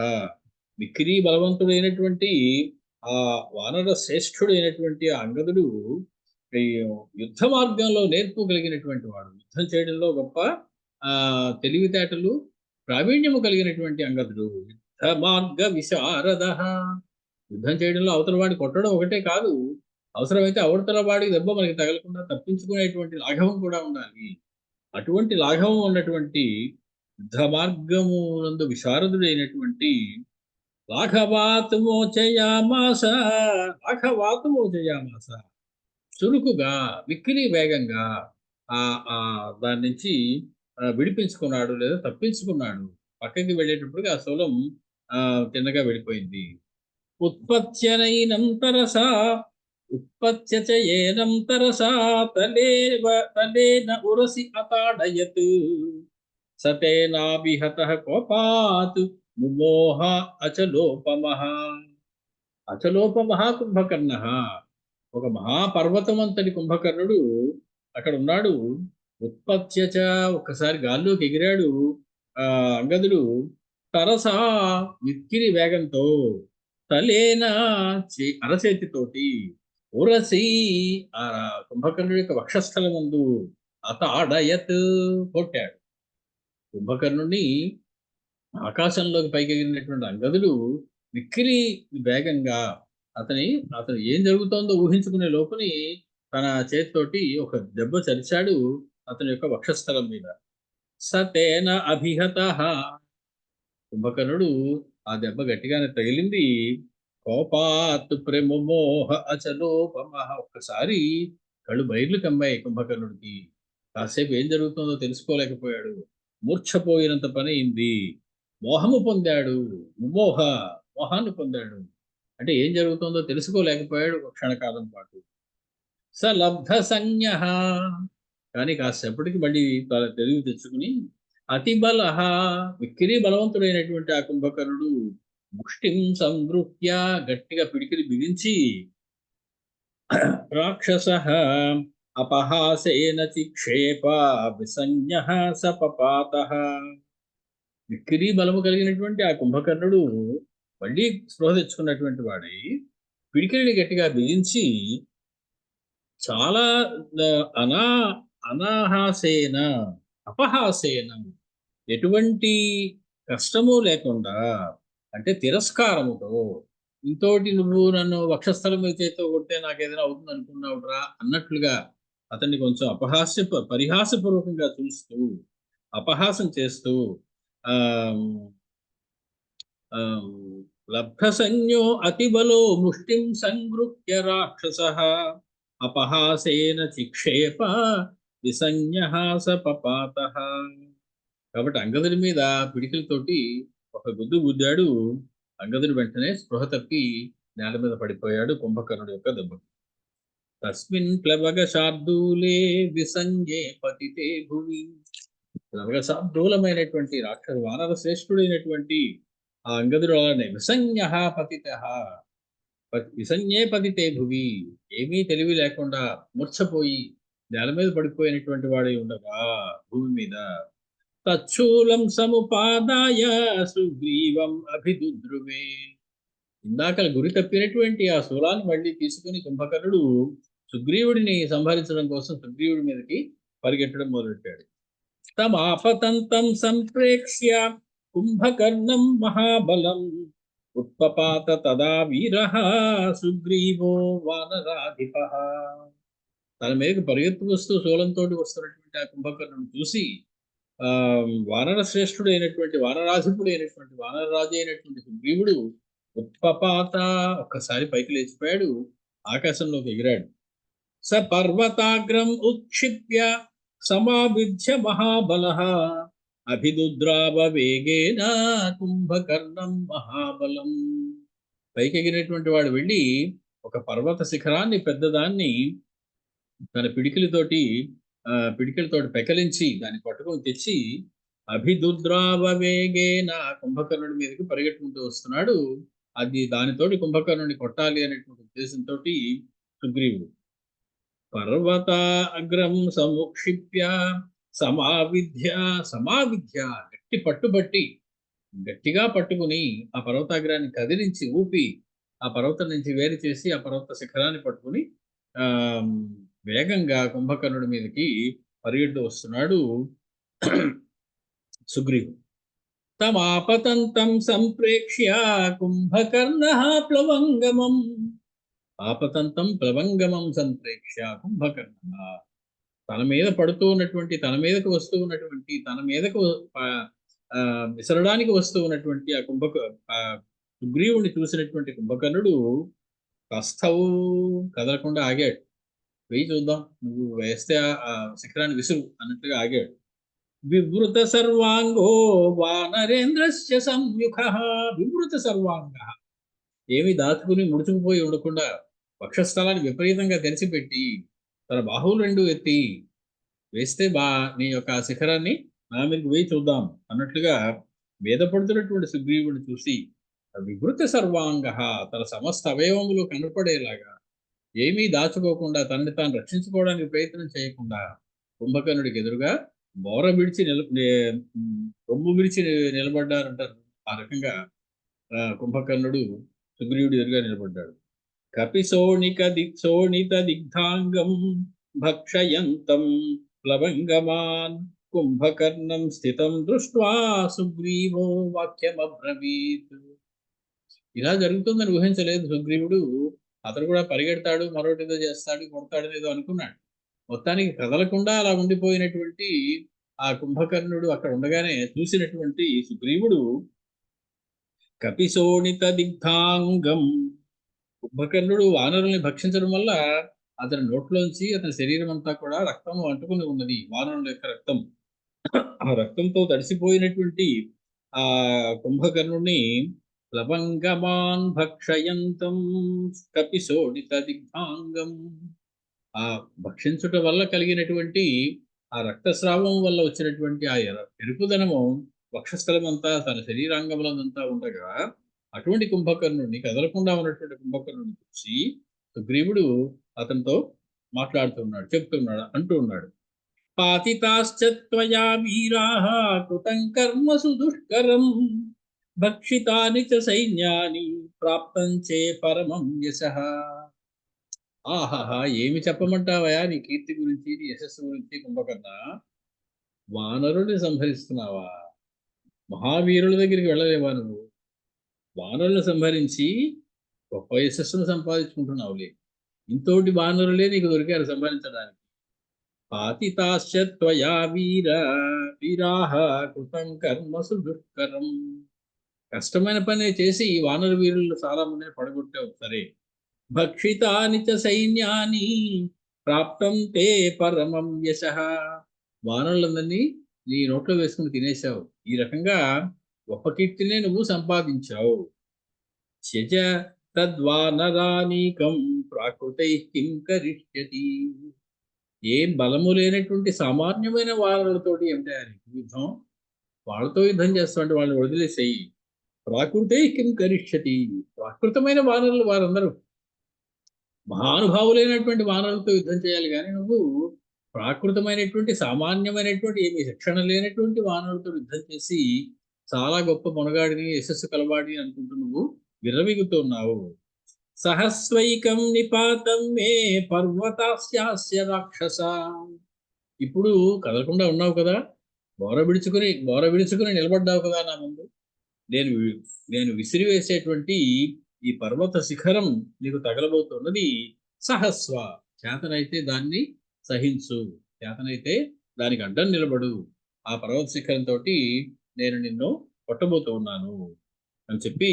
మిక్కిలి బలవంతుడైనటువంటి ఆ వానర శ్రేష్ఠుడైనటువంటి ఆ అంగదుడు ఈ యుద్ధ మార్గంలో నేర్పు కలిగినటువంటి వాడు. యుద్ధం చేయడంలో గొప్ప తెలివితేటలు ప్రావీణ్యము కలిగినటువంటి అంగదుడు. యుద్ధ మార్గ విశారదః, యుద్ధం చేయడంలో అవతల వాడిని కొట్టడం ఒకటే కాదు, అవసరమైతే అవతల వాడికి దెబ్బ మనకి తగలకుండా తప్పించుకునేటువంటి లాఘవం కూడా ఉండాలి. అటువంటి లాఘవం ఉన్నటువంటి యుద్ధ మార్గము నందు విశారదుడైనటువంటి లాఘవాత్ మోచయామాస. లాఘవాత్ మోచయామాస, చురుకుగా మిక్కిలి వేగంగా ఆ ఆ దాని నుంచి విడిపించుకున్నాడు లేదా తప్పించుకున్నాడు. పక్కకి వెళ్ళేటప్పటికి ఆ శూలం తిన్నగా వెళ్ళిపోయింది. ఉత్పత్త్యనైనం తరసా ఉత్పత్త్య చ ఏనం తరసా తలేన ఉరసి అతాడయత్ సతేనాభిహతః కోపాత్ ముమోహ అచలోపమః. అచలోపమః కుంభకర్ణః, ఒక మహాపర్వతమంతటి కుంభకర్ణుడు అక్కడ ఉన్నాడు. ఉత్పత్త్యచ, ఒక్కసారి గాల్లోకి ఎగిరాడు అంగదుడు. తరసా, మిక్కిలి వేగంతో, తలేన అరచేతితోటి, ఉరసి ఆ కుంభకర్ణుడి యొక్క వక్షస్థలం ముందు అతాడయత్ కొట్టాడు. కుంభకర్ణుడిని ఆకాశంలోకి పైకి ఎగిరినటువంటి అంగదుడు మిక్కిలి వేగంగా అతను ఏం జరుగుతోందో ఊహించుకునే లోపుని తన చేతితోటి ఒక దెబ్బ చరిచాడు అతని యొక్క వక్షస్థలం మీద. సతేన అభిహతః, కుంభకర్ణుడు ఆ దెబ్బ గట్టిగానే తగిలింది. కోపాత్ ప్రేమమోహ అచలోపమః, ఒక్కసారి కళ్ళు బయర్లు కమ్మాయి కుంభకర్ణుడికి. కాసేపు ఏం జరుగుతుందో తెలుసుకోలేకపోయాడు. మూర్ఛపోయినంత పని అయింది. మోహము పొందాడు. ముమోహ, మోహాన్ని పొందాడు. అంటే ఏం జరుగుతుందో తెలుసుకోలేకపోయాడు ఒక క్షణకాలం పాటు. సలబ్ధ సంజ్ఞ, కానీ కాసేపటికి మళ్ళీ తెలివి తెచ్చుకుని అతి బల, మిక్కిలి బలవంతుడైనటువంటి ఆ కుంభకర్ణుడు ముష్టిం సంగృహ్య, గట్టిగా పిడికిలి బిగించి రాక్షస అపహాసేన చిక్షేప విసంజ్ఞః సపపాతః. మిక్కిలి బలము కలిగినటువంటి ఆ కుంభకర్ణుడు మళ్ళీ స్పృహ తెచ్చుకున్నటువంటి వాడై పిడికిలిని గట్టిగా బిగించి చాలా అనా అనాహాసేన అపహాసేన, ఎటువంటి కష్టము లేకుండా, అంటే తిరస్కారముతో, ఇంతోటి నువ్వు నన్ను వక్షస్థలం మీద చేతితో కొడితే నాకు ఏదైనా అవుతుంది అనుకున్నావురా అన్నట్లుగా అతన్ని కొంచెం పరిహాసపూర్వకంగా చూస్తూ అపహాసం చేస్తూ లబ్ధ సంజ్ఞో అతిబలో ముష్టిం సంగృహ్య రాక్షసః అపహాసేన చిక్షేప విసంజ్ఞః సపపాతః. కాబట్టి అంగదుడి మీద పిడికిలతోటి ఒక గుద్దు గుద్దాడు. అంగదుడు వెంటనే స్పృహ తప్పి నేల మీద పడిపోయాడు కుంభకర్ణుడి యొక్క దెబ్బకి. తస్మిన్ ప్లవగ శార్దూలే విసంజ్ఞే పతితే భువి. నరకశార్దూలమైనటువంటి వానర శ్రేష్ఠుడైనటువంటి ఆ అంగదుడు అలానే విసంజ్ఞ పతిత విసంజ్ఞే పతితే భువి, ఏమీ తెలివి లేకుండా మూర్ఛపోయి నేల మీద పడిపోయినటువంటి వాడై ఉండగా భూమి మీద తచ్చూలం సముపాదాయ సుగ్రీవం అభిదుద్రువే, ఇందాక గురి తప్పినటువంటి ఆ శూలాన్ని మళ్ళీ తీసుకుని కుంభకర్ణుడు సుగ్రీవుడిని సంహరించడం కోసం సుగ్రీవుడి మీదకి పరిగెట్టడం మొదలెట్టాడు. తమాపతంతం సంప్రేక్ష్య కుంభకర్ణం మహాబలం ఉత్పపాత తదా వీరః సుగ్రీవో వానరాధిప. తన మీదకి పరిగెత్తు వస్తూ శూలంతో వస్తున్నటువంటి ఆ కుంభకర్ణుని చూసి వానర శ్రేష్ఠుడు అయినటువంటి వానరరాజు అయినటువంటి సుగ్రీవుడు ఉత్పపాత, ఒక్కసారి పైకి లేచిపోయాడు, ఆకాశంలోకి ఎగిరాడు. స పర్వతాగ్రం ఉత్క్షిప్య సమావిధ్య మహాబలః అభిదుద్రావ వేగేన కుంభకర్ణం మహాబలం. పైకి ఎగిరినటువంటి వాడు వెళ్ళి ఒక పర్వత శిఖరాన్ని పెద్దదాన్ని తన పిడికిలతోటి పెకలించి దాన్ని పట్టుకొని తెచ్చి అభిదుద్రావ వేగేన కుంభకర్ణుడి మీదకి పరిగెట్టుకుంటూ వస్తున్నాడు. దానితోటి కుంభకర్ణుడిని కొట్టాలి అనేటువంటి ఉద్దేశంతో సుగ్రీవుడు పర్వత అగ్రం సముక్షిప్య సమావిధ్య గట్టిగా పట్టుకుని ఆ పర్వతాగ్రాన్ని కదిలించి ఊపి ఆ పర్వతం నుంచి వేరు చేసి ఆ పర్వత శిఖరాన్ని పట్టుకుని వేగంగా కుంభకర్ణుడి మీదకి పరిగెడుతూ వస్తున్నాడు సుగ్రీవుడు. తమాపతంతం సంప్రేక్ష్య కుంభకర్ణః ప్లవంగమం ఆపతంతం ప్లవంగమం సంప్రేక్ష్య కుంభకర్ణః, తన మీద పడుతూ ఉన్నటువంటి తన మీదకు వస్తూ ఉన్నటువంటి తన మీదకు విసరడానికి వస్తూ ఉన్నటువంటి ఆ సుగ్రీవుడిని చూసినటువంటి కుంభకర్ణుడు కాస్తవు కదలకుండా ఆగాడు. వెయ్యి చూద్దాం, నువ్వు వేస్తే ఆ శిఖరాన్ని విసురు అన్నట్టుగా ఆగాడు. వివృత సర్వాంగో వానరేంద్రస్య సంయుఖః, వివృత సర్వాంగ, ఏమి దాచుకుని ముడుచుకుపోయి ఉండకుండా వక్షస్థలాన్ని విపరీతంగా తెరిచిపెట్టి తన బాహువులు రెండు ఎత్తి వేస్తే నీ యొక్క శిఖరాన్ని నా మీదకి వేయి చూద్దాం అన్నట్లుగా మీద పడుతున్నటువంటి సుగ్రీవుడిని చూసి వివృత సర్వాంగ, తన సమస్త అవయవములు కనపడేలాగా ఏమీ దాచుకోకుండా తనని తాను రక్షించుకోవడానికి ప్రయత్నం చేయకుండా కుంభకర్ణుడికి ఎదురుగా రొమ్ము విడిచి నిలబడ్డారంటారు. ఆ రకంగా కుంభకర్ణుడు సుగ్రీవుడు ఎదురుగా నిలబడ్డాడు. శోణిత దిగ్ధాంగం భక్షయంతం ప్లవంగమాన్ కుంభకర్ణం స్థితం దృష్ట్వా సుగ్రీవో వాక్యమబ్రవీత్. ఇలా జరుగుతుందని ఊహించలేదు సుగ్రీవుడు. అతడు కూడా పరిగెడతాడు, మరొకటిదో చేస్తాడు, కొడతాడు ఏదో అనుకున్నాడు. మొత్తానికి కదలకుండా అలా ఉండిపోయినటువంటి ఆ కుంభకర్ణుడు అక్కడ ఉండగానే చూసినటువంటి సుగ్రీవుడు కపిశోణిత దిగ్ధాంగం, కుంభకర్ణుడు వానరుల్ని భక్షించడం వల్ల అతని నోట్లోంచి అతని శరీరం అంతా కూడా రక్తం అంటుకుని ఉన్నది, వానరుల యొక్క రక్తం. ఆ రక్తంతో తడిసిపోయినటువంటి ఆ కుంభకర్ణుడిని ప్లవంగమాన్ భక్షయంతం కపిశోణిత దిగ్ధాంగం, ఆ భక్షించుట వల్ల కలిగినటువంటి ఆ రక్తస్రావం వల్ల వచ్చినటువంటి ఆ ఎరుపుదనము వక్షస్థలం అంతా తన శరీరాంగములంతా ఉండగా అటువంటి కుంభకర్ణుడిని, కదలకుండా ఉన్నటువంటి కుంభకర్ణుడిని చూసి సుగ్రీవుడు అతనితో అంటూ ఉన్నాడు పాతితాశ్చత్వయా వీరాః కృతం కర్మ సుదుష్కరం భక్షితాని చ సైన్యాని ప్రాప్తం చే పరమం యశః. ఆహాహా, ఏమి చెప్పమంటావయా నీ కీర్తి గురించి, నీ యశస్సు గురించి కుంభకర్ణ. వానరుల్ని సంహరిస్తున్నావా? మహావీరుల దగ్గరికి వెళ్ళలేవా నువ్వు? వానరులను సంహరించి గొప్ప యశస్సును సంపాదించుకుంటున్నావులే. ఇంతోటి వానరులే నీకు దొరికారు సంహరించడానికి. పాతితాశ్చత్వయా వీరాః కృతం కర్మసు దుష్కరం, కష్టమైన పనే చేసి వానర వీరులు చాలా మందిని పడగొట్టావు, సరే. భక్షితాని చ సైన్యాని ప్రాప్తం తే పరమం యశః, వానరులందరినీ నీ నోట్లో వేసుకుని తినేశావు. ఈ రకంగా గొప్ప కీర్తినే నువ్వు సంపాదించావు. త్యజ తద్వానరానీకం ప్రాకృతైః కిం కరిష్యతి, ఏం బలము లేనటువంటి సామాన్యమైన వానరులతోటి ఏమిటా నీకు యుద్ధం? వాళ్ళతో యుద్ధం చేస్తామంటే వాళ్ళని వదిలేసేయి. ప్రాకృతే కిం కరిష్యతి. ప్రాకృతమైన వానరులు వారందరూ మహానుభావులైనటువంటి వానరులతో యుద్ధం చేయాలి కానీ నువ్వు ప్రాకృతమైనటువంటి సామాన్యమైనటువంటి ఏమి శిక్షణ లేనటువంటి వానరులతో యుద్ధం చేసి చాలా గొప్ప మొనగాడిని యశస్సు కలవాడిని అనుకుంటూ నువ్వు విర్రవీగుతున్నావు. సహస్వైకం నిపాతం మే పర్వతాస్యాస్య రాక్షస. ఇప్పుడు కదలకుండా ఉన్నావు కదా, బోర విడుచుకుని నిలబడ్డావు కదా నా ముందు. నేను నేను విసిరివేసేటువంటి ఈ పర్వత శిఖరం నీకు తగలబోతున్నది. సహస్వ, చేతనైతే దాన్ని సహించు, చేతనైతే దానికి అడ్డం నిలబడు. ఆ పర్వత శిఖరంతో నేను నిన్ను కొట్టబోతూ ఉన్నాను అని చెప్పి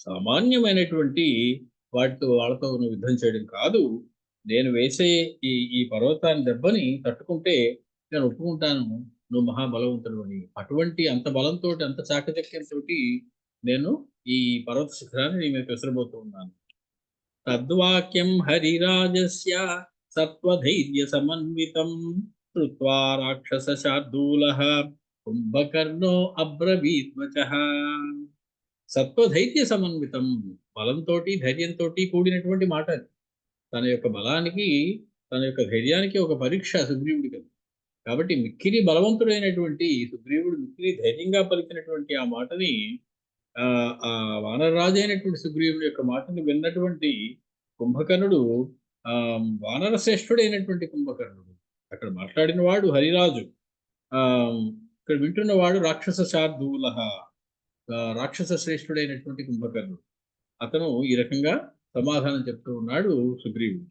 సామాన్యమైనటువంటి వాళ్ళతో నువ్వు యుద్ధం చేయడం కాదు. నేను వేసే ఈ పర్వతాన్ని దెబ్బని తట్టుకుంటే నేను ఒప్పుకుంటాను నువ్వు మహాబలవంతుడు అని. అటువంటి అంత బలంతో అంత చాకచక్యంతో నేను ఈ పర్వత శిఖరాన్ని నీ మీద విసరబోతూ ఉన్నాను. తద్వాక్యం హరిరాజస్య సత్వధైర్య సమన్వితం శ్రుత్వా రాక్షస శార్దూలః కుంభకర్ణో అబ్రవీద్వచః. సత్వధైర్య సమన్వితం, బలంతో ధైర్యంతో కూడినటువంటి మాట అది. తన యొక్క బలానికి తన యొక్క ధైర్యానికి ఒక పరీక్ష సుగ్రీవుడికి అది. కాబట్టి మిక్కిలి బలవంతుడైనటువంటి సుగ్రీవుడు మిక్కిలి ధైర్యంగా పలికినటువంటి ఆ మాటని ఆ వానరరాజు అయినటువంటి సుగ్రీవుడి యొక్క మాటని విన్నటువంటి కుంభకర్ణుడు, వానర శ్రేష్ఠుడైనటువంటి కుంభకర్ణుడు, అక్కడ మాట్లాడిన వాడు హరిరాజు, ఇక్కడ వింటున్నవాడు రాక్షస శార్దూలః, రాక్షస శ్రేష్ఠుడైనటువంటి కుంభకర్ణుడు. అతను ఈ రకంగా సమాధానం చెప్తూ ఉన్నాడు సుగ్రీవుడు.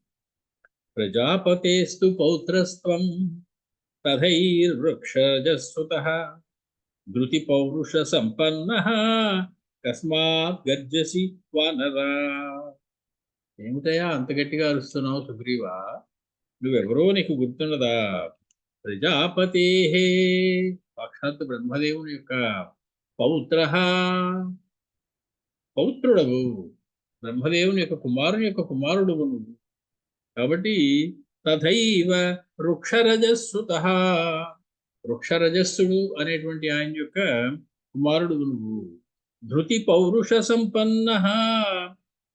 ప్రజాపతేస్తు పౌత్రస్త్వం తథైర్వృక్షజస్సుతః ధృతి పౌరుష సంపన్నః కస్మాత్ గర్జసి వానరా. ఏమిటయా అంత గట్టిగా అరుస్తున్నావు సుగ్రీవా? నువ్వెవరో నీకు గుర్తున్నదా? ప్రజాపతే, సాక్షాత్ బ్రహ్మదేవుని యొక్క పౌత్రుడవు, బ్రహ్మదేవుని యొక్క కుమారుడు నువ్వు. కాబట్టి తథైవ వృక్షరజస్సుతః, వృక్షరజస్సుడు అనేటువంటి ఆయన యొక్క కుమారుడు నువ్వు. ధృతి పౌరుష సంపన్నః,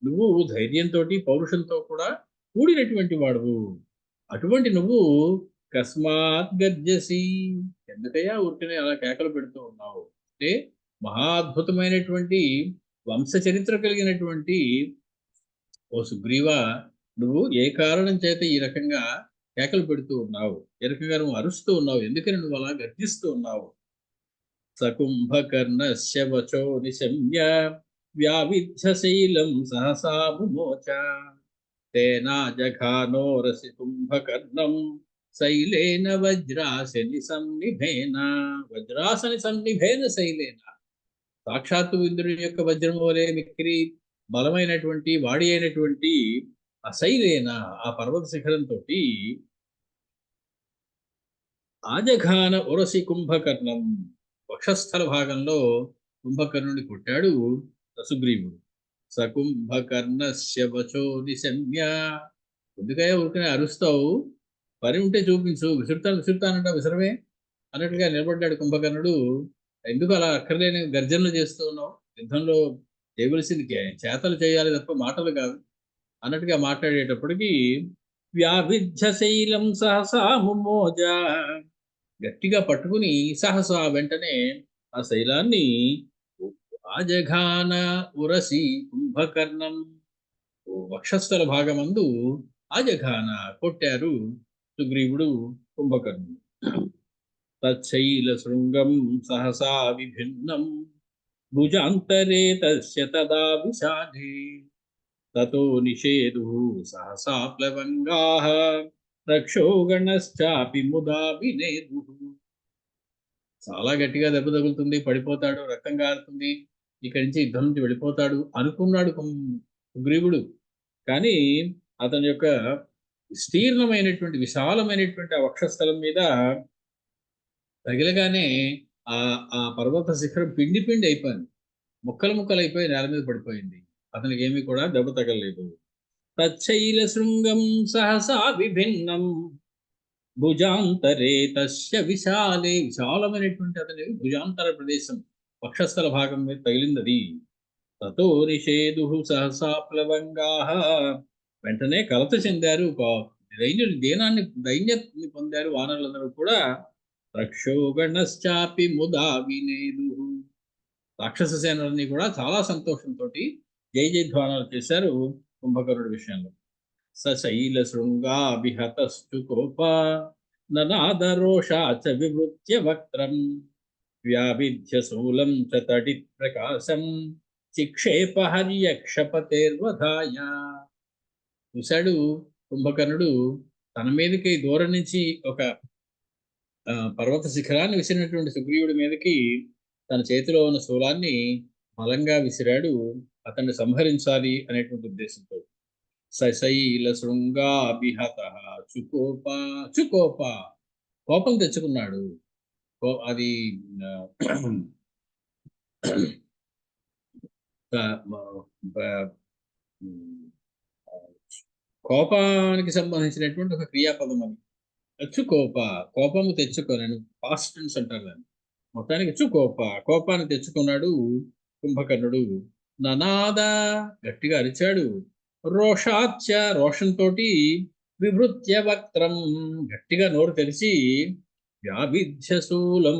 నువ్వు ధైర్యంతో పౌరుషంతో కూడా కూడినటువంటి వాడువు. అటువంటి నువ్వు కస్మాత్ గర్జసి, ఎందుకయ్యా ఊరికనే అలా కేకలు పెడుతూ ఉన్నావు? అంటే మహా అద్భుతమైనటువంటి వంశ చరిత్ర కలిగినటువంటి ఓ సుగ్రీవా, నువ్వు ఏ కారణం చేత ఈ రకంగా కేకలు పెడుతూ ఉన్నావు? ఏ రకంగా నువ్వు అరుస్తూ ఉన్నావు? ఎందుకని నువ్వు అలా గర్జిస్తూ ఉన్నావు? సకుంభకర్ణస్య వచో నిశమ్య వ్యావిధ్య శైలం సహసా ముమోచ తేనా జఘానో రసి కుంభకర్ణం శైలేన వజ్రాసని సన్నిభేన శైలేన. సాక్షాత్తు ఇంద్రుడి యొక్క వజ్రము వలె మిక్కిరి బలమైనటువంటి వాడి అయినటువంటి ఆ శైలేన, ఆ పర్వత శిఖరంతో ఆజఘాన ఉరసి కుంభకర్ణం, వక్షస్థల భాగంలో కుంభకర్ణుని కొట్టాడు సుగ్రీవుడు. సకుంభకర్ణస్య వచో నిశమ్య, ఎందుకయ్యా ఊరికనే అరుస్తావు? పని ఉంటే చూపించు, విసురుతానంట విసరమే అన్నట్టుగా నిలబడ్డాడు కుంభకర్ణుడు. ఎందుకు అలా అక్కర్లేని గర్జనలు చేస్తూ ఉన్నావు? యుద్ధంలో చేయవలసింది చేతలు చేయాలి తప్ప మాటలు కాదు అన్నట్టుగా మాట్లాడేటప్పటికి వ్యావిధ్య శైలం సహసా ముమోజ, గట్టిగా పట్టుకుని సహసా వెంటనే ఆ శైలాన్ని ఆజఘాన ఉరసి కుంభకర్ణం, వక్షస్థల భాగమందు ఆజఘాన కొట్టారు సుగ్రీవుడు కుంభకర్ణుడు. తచ్చైల శృంగం సహసా విభిన్నం భుజాంతరే తస్య తదా విషాదే తతో నిషేధు సహసా ప్లవంగాః రక్షోగణశ్చాపి ముదా వినేదు. చాలా గట్టిగా దెబ్బ తగులుతుంది, పడిపోతాడు, రక్తం కారుతుంది, ఇక్కడి నుంచి యుద్ధం నుంచి వెళ్ళిపోతాడు అనుకున్నాడు సుగ్రీవుడు. కానీ అతని యొక్క విస్తీర్ణమైనటువంటి విశాలమైనటువంటి ఆ వక్షస్థలం మీద తగిలగానే ఆ పర్వత శిఖరం పిండి అయిపోయింది, ముక్కలు అయిపోయి నేల మీద పడిపోయింది. అతనికి ఏమీ కూడా దెబ్బ తగలలేదు. తచ్చైలశృంగం సహసా విభిన్నం భుజాంతరే తస్య విశాలే, విశాలమైనటువంటి అతని భుజాంతర ప్రదేశం వక్షస్థల భాగం మీద తగిలింది. తతో నిషేధు సహసా ప్లవంగాః, వెంటనే కలత చెందారు, దైన్యాన్ని పొందారు వానరులందరూ కూడా. రక్షోగణశ్చాపి ముదా వినేదు, రాక్షస సేనలన్నీ కూడా చాలా సంతోషంతో జై జయధ్వానాలు చేశారు కుంభకర్ణుడి విషయంలో. సశైల శృంగాభిహతస్తు కోప ననాదరోషాచ వివృత్య వక్త్రం వ్యావిధ్య శూలం చ తడి ప్రకాశం చిక్షేప హర్యక్షపతేర్వధాయ. చూశాడు కుంభకర్ణుడు, తన మీదకి దూరం నుంచి ఒక పర్వత శిఖరాన్ని విసిరినటువంటి సుగ్రీవుడి మీదకి తన చేతిలో ఉన్న శూలాన్ని బలంగా విసిరాడు, అతన్ని సంహరించాలి అనేటువంటి ఉద్దేశంతో. సశైల శృంగాభిహత చుకోప, చుకోప కోపం తెచ్చుకున్నాడు. అది కోపానికి సంబంధించినటువంటి ఒక క్రియాపదం అది. చుకోప, కోపము తెచ్చుకొనను, పాస్ట్ టెన్స్ అంటారు దాన్ని. మొత్తానికి చుకోప, కోపాన్ని తెచ్చుకున్నాడు కుంభకర్ణుడు. ననాద, గట్టిగా అరిచాడు. రోషాచ్చ, రోషంతో. విభృత్య వక్త్రం, గట్టిగా నోరు తెరిచి. వ్యావిధ్య శూలం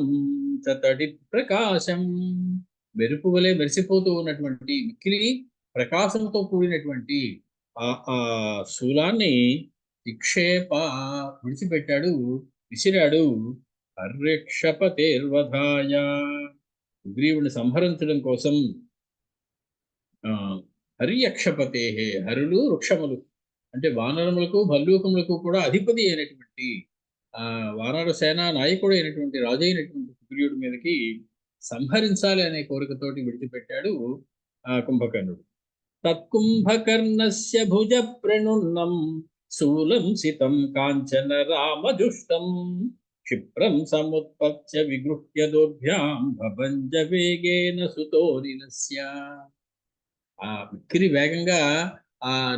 చతడి ప్రకాశం, మెరుపు వలె మెరిసిపోతూ ఉన్నటువంటి మిక్కిలి ప్రకాశంతో కూడినటువంటి ఆ శూలాన్ని నిక్షేప, విడిచిపెట్టాడు, విసిరాడు. హర్యక్షపతేర్వధాయ, సుగ్రీవుని సంహరించడం కోసం. హర్యక్షపతే, హరులు వృక్షములు అంటే వానరములకు భల్లూకములకు కూడా అధిపతి అయినటువంటి వానర సేనా నాయకుడు అయినటువంటి రాజు అయినటువంటి సుగ్రీవుడి మీదకి సంహరించాలి అనే కోరికతోటి విడిచిపెట్టాడు కుంభకర్ణుడు. తత్కుంభకర్ణస్య భుజ ప్రణున్నం శూలం సితం కాంచన రామజుష్టం క్షిప్రం సముత్పత్య విగృహ్య దోర్భ్యాం భభంజ వేగేన సుతోరినస్య. ఆ మిక్కిరి వేగంగా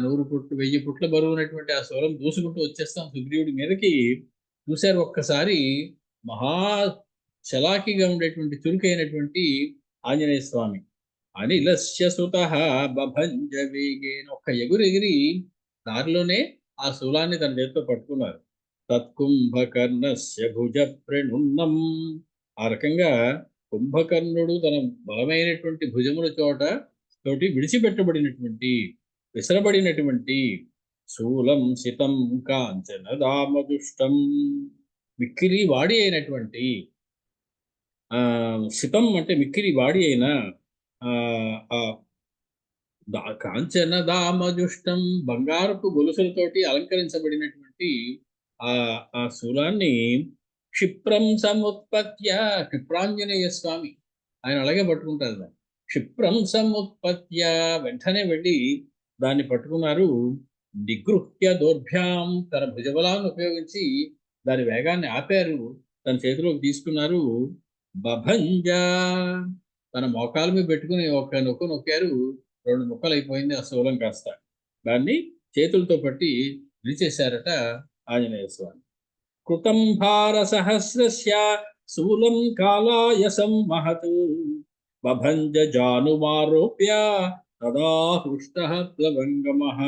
100 పుట్లు 1000 పుట్ల బరువునటువంటి ఆ శూలం దూసుకుంటూ వచ్చేస్తాం సుగ్రీవుడి మీదకి. చూశారు ఒక్కసారి, మహా చలాకీగా ఉండేటువంటి చురుకైనటువంటి ఆంజనేయ స్వామి. అనిలస్య సుతః బభంజ వేగేన, ఒక్క ఎగిరి దారిలోనే ఆ శూలాన్ని తన చేతితో పట్టుకున్నారు. తత్కుంభకర్ణస్య భుజ ప్రణున్నం, ఆ రకంగా కుంభకర్ణుడు తన బలమైనటువంటి భుజముల తోటి విడిచిపెట్టబడినటువంటి, విసరబడినటువంటి శూలం సితం కాంచన దామదుష్టం, మిక్కిలి వాడి అయినటువంటి, సితం అంటే మిక్కిలి వాడి అయిన కాంచన దామదుష్టం, బంగారపు గొలుసులతోటి అలంకరించబడినటువంటి ఆ శూలాన్ని క్షిప్రం సముత్పత్య, క్షిప్రాంజనేయ స్వామి ఆయన అలాగే పట్టుకుంటారు దాన్ని. క్షిప్రం సముత్పత్య, వెంటనే వెళ్ళి దాన్ని పట్టుకున్నారు. నిగృహ్య దోర్భ్యాం, తన భుజబలాన్ని ఉపయోగించి దాని వేగాన్ని ఆపారు, తన చేతిలోకి తీసుకున్నారు. బభంజ, తన మోకాల మీద పెట్టుకుని ఒక నొక్కు నొక్కారు, 2 ముక్కలు అయిపోయింది ఆ శూలం కాస్త. దాన్ని చేతులతో పట్టి విరిచేశారట ఆంజనేయ స్వామి. కృతం భార సహస్రస్య శూలం కాలాయసం మహత్ బభంజ జానుమారోప్య తదా హృష్టః ప్లవంగమః.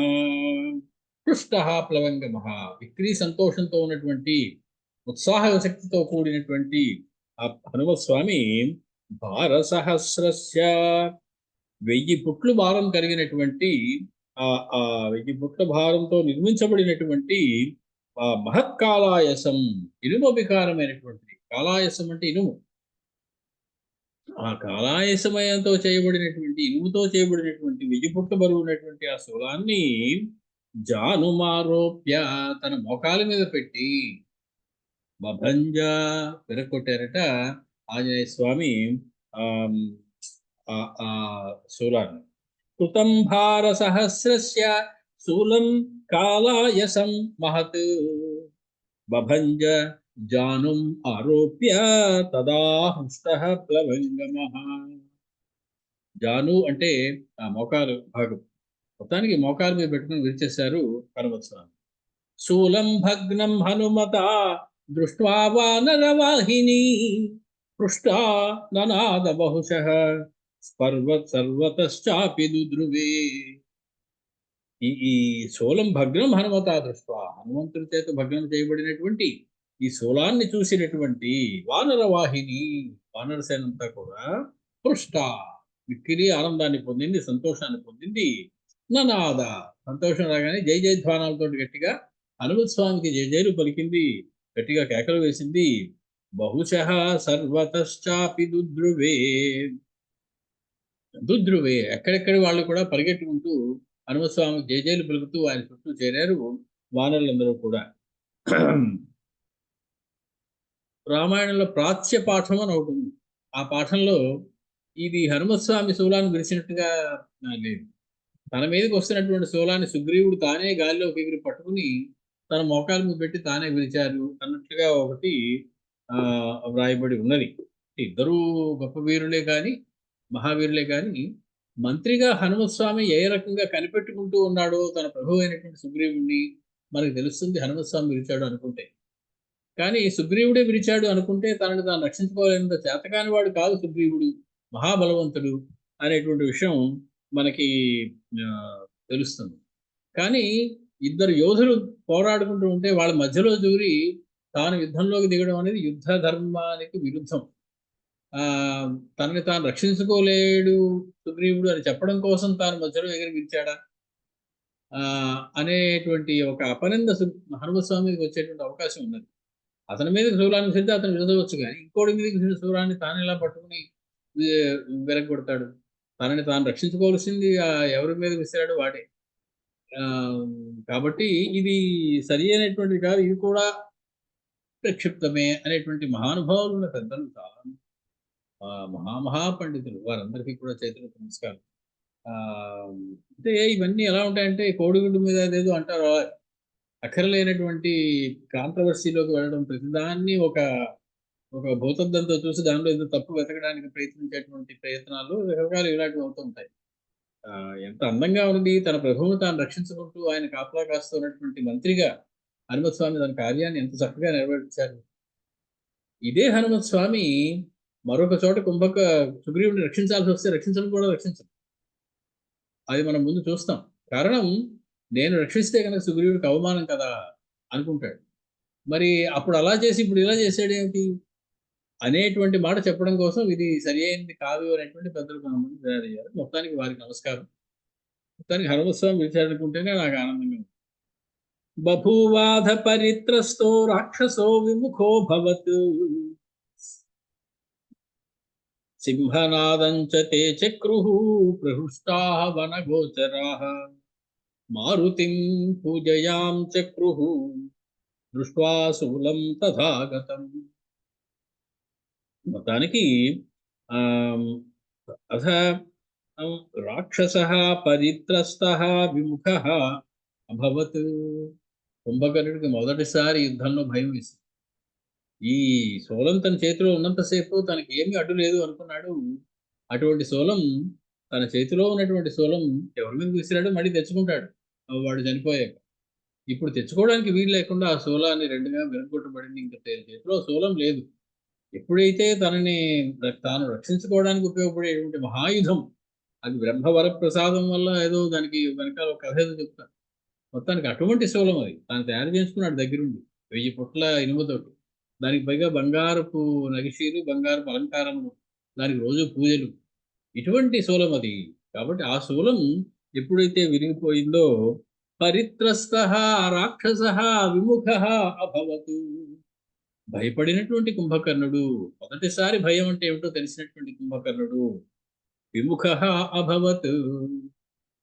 హృష్టః ప్లవంగమః, విక్రీ సంతోషంతో ఉన్నటువంటి, ఉత్సాహ శక్తితో కూడినటువంటి ఆ హనుమస్వామి భార సహస్రస్య, 1000 పుట్లు భారం కలిగినటువంటి ఆ 1000 పుట్ల భారంతో నిర్మించబడినటువంటి ఆ మహత్కాలాయసం, ఇనుము వికారమైనటువంటి, కాలాయసం అంటే ఇనుము, ఆ కాలాయసమయంతో చేయబడినటువంటి, ఇనుముతో చేయబడినటువంటి 1000 పుట్ల బరువు ఉన్నటువంటి ఆ శూలాన్ని జానుమారోప్య, తన మోకాల మీద పెట్టి బభంజ, విరగొట్టారట ఆంజనేయ స్వామి ఆ శూలాన్ని. కృతం భార సహస్రస్య శూలం కాలాయసం మహత్ బభంజ జానుం ఆరోప్య తదా హృష్టః ప్లవంగమః. జాను అంటే ఆ మోకాలు భాగం, మొత్తానికి మోకాల మీద పెట్టుకుని విరిచేశారు హనుమత్స్వామి. శూలం భగ్నం హనుమత దృష్ట్వా వానరవాహిని పృష్టా ననాద బహుశః సర్వతశ్చాపి దుద్రువే. ఈ శూలం భగ్నం హనుమత దృష్ట్వా, హనుమంతుడి చేత భగ్నం చేయబడినటువంటి ఈ శూలాన్ని చూసినటువంటి వానరవాహిని, వానరసేనంతా కూడా పృష్ట, మిక్కిలి ఆనందాన్ని పొందింది, సంతోషాన్ని పొందింది. ననాద, సంతోషం రాగానే జై జయధ్వానాలతో గట్టిగా హనుమత్ స్వామికి జయ జయలు పలికింది, గట్టిగా కేకలు వేసింది. బహుశః సర్వతశ్చాపి దుద్రువే, దుద్రువే, ఎక్కడెక్కడి వాళ్ళు కూడా పరిగెట్టుకుంటూ హనుమత్ స్వామికి జయ జయలు పలుకుతూ ఆయన చుట్టూ చేరారు వానరులందరూ కూడా. రామాయణంలో ప్రాచ్య పాఠం అని ఒకటి ఉంది. ఆ పాఠంలో ఇది హనుమత్ స్వామి శూలాన్ని విరిచినట్టుగా లేదు. తన మీదకి వస్తున్నటువంటి శూలాన్ని సుగ్రీవుడు తానే గాలిలోకి ఎగిరి పట్టుకుని తన మోకాల మీద పెట్టి తానే విరిచారు అన్నట్లుగా ఒకటి వ్రాయబడి ఉన్నది. ఇద్దరూ గొప్ప వీరులే కానీ, మహావీరులే కానీ, మంత్రిగా హనుమత్ స్వామి ఏ రకంగా కనిపెట్టుకుంటూ ఉన్నాడో తన ప్రభు అయినటువంటి సుగ్రీవుడిని మనకు తెలుస్తుంది హనుమత్ స్వామి విరిచాడు అనుకుంటే. కానీ సుగ్రీవుడే విరిచాడు అనుకుంటే తనని తాను రక్షించుకోలేనంత చేతకాని వాడు కాదు సుగ్రీవుడు, మహాబలవంతుడు అనేటువంటి విషయం మనకి తెలుస్తుంది. కానీ ఇద్దరు యోధులు పోరాడుకుంటూ ఉంటే వాళ్ళ మధ్యలో దూరి తాను యుద్ధంలోకి దిగడం అనేది యుద్ధ ధర్మానికి విరుద్ధం. తనని తాను రక్షించుకోలేడు సుగ్రీవుడు అని చెప్పడం కోసం తాను మధ్యలో ఎగిరి విరిచాడా అనేటువంటి ఒక అపనింద హనుమస్వామికి వచ్చేటువంటి అవకాశం ఉన్నది. అతని మీద శూలాన్ని విసిరితే అతను విరదవచ్చు, కానీ ఇంకోటి మీద శూలాన్ని తాను ఇలా పట్టుకుని విరగొడతాడు. తనని తాను రక్షించుకోవాల్సింది ఎవరి మీద విసిరాడు వాడే. కాబట్టి ఇది సరి అయినటువంటిది కాదు, ఇది కూడా ప్రక్షిప్తమే అనేటువంటి మహానుభావులు ఉన్న పెద్దలు, చాలా మహాపండితులు, వారందరికీ కూడా చేతులకు నమస్కారం. అంటే ఇవన్నీ ఎలా ఉంటాయంటే కోడిగుడ్డు మీద ఏదేదో అంటారు, అక్కర్లేనటువంటి కాంట్రవర్సీలోకి వెళ్ళడం, ప్రతిదాన్ని ఒక భూతద్దంతో చూసి దానిలో ఏదో తప్పు వెతకడానికి ప్రయత్నించేటువంటి ప్రయత్నాలు రకరకాలు ఇలాంటివి అవుతూ ఉంటాయి. ఎంత అందంగా ఉంది, తన ప్రభువును తాను రక్షించుకుంటూ ఆయన కాపలా కాస్తున్నటువంటి మంత్రిగా హనుమత్ స్వామి తన కార్యాన్ని ఎంత చక్కగా నెరవేర్చారు. ఇదే హనుమత్ స్వామి మరొక చోట సుగ్రీవుడిని రక్షించాల్సి వస్తే రక్షించడం కూడా రక్షించదు. అది మనం ముందు చూస్తాం. కారణం, నేను రక్షిస్తే కనుక సుగ్రీవుడికి అవమానం కదా అనుకుంటాడు. మరి అప్పుడు అలా చేసి ఇప్పుడు ఇలా చేసాడేమిటి అనేటువంటి మాట చెప్పడం కోసం ఇది సరి అయింది కాదు అనేటువంటి పెద్దలు కొంతమంది తయారయ్యారు. మొత్తానికి వారికి నమస్కారం. మొత్తానికి హనుమత్ స్వామి పిలిచాడనుకుంటేనే నాకు ఆనందంగా ఉంది. బభూవాధ పరిత్రస్తో రాక్షసో విముఖో భవత్ సింహనాదంచ తే చక్రుః ప్రహృష్టాః వనగోచరాః మారుతిం పూజయాం చక్రుః దృష్ట్వా శూలం తథాగతం. మొత్తానికి అథ రాక్షసః పరిత్రస్తః విముఖః అభవత్. కుంభకర్ణుడికి మొదటిసారి యుద్ధంలో భయం వేసింది. ఈ శూలం తన చేతిలో ఉన్నంతసేపు తనకి ఏమీ అడ్డు లేదు అనుకున్నాడు. అటువంటి శూలం, తన చేతిలో ఉన్నటువంటి శూలం ఎవరి మీద విసిరాడో మళ్ళీ తెచ్చుకుంటాడు వాడు చనిపోయాక. ఇప్పుడు తెచ్చుకోవడానికి వీలు లేకుండా ఆ శూలాన్ని రెండుగా విరగొట్టబడింది. ఇంకా చేతిలో శూలం లేదు. ఎప్పుడైతే తాను రక్షించుకోవడానికి ఉపయోగపడేటువంటి మహాయుధం, అది బ్రహ్మవర ప్రసాదం వల్ల ఏదో దానికి వెనకాల ఒక కథ ఏదో చెప్తాను. మొత్తానికి అటువంటి శూలం అది తాను తయారు చేసుకున్నాడు దగ్గరుండి 1000 పుట్ల ఇనుముతోటి. దానికి పైగా బంగారపు నగిషీలు, బంగారపు అలంకారములు, దానికి రోజు పూజలు, ఇటువంటి శూలం అది. కాబట్టి ఆ శూలం ఎప్పుడైతే విరిగిపోయిందో పరిత్రస్తః రాక్షసః విముఖః అభవతు. భయపడినటువంటి కుంభకర్ణుడు, మొదటిసారి భయం అంటే ఏమిటో తెలిసినటువంటి కుంభకర్ణుడు విముఖః అభవత్,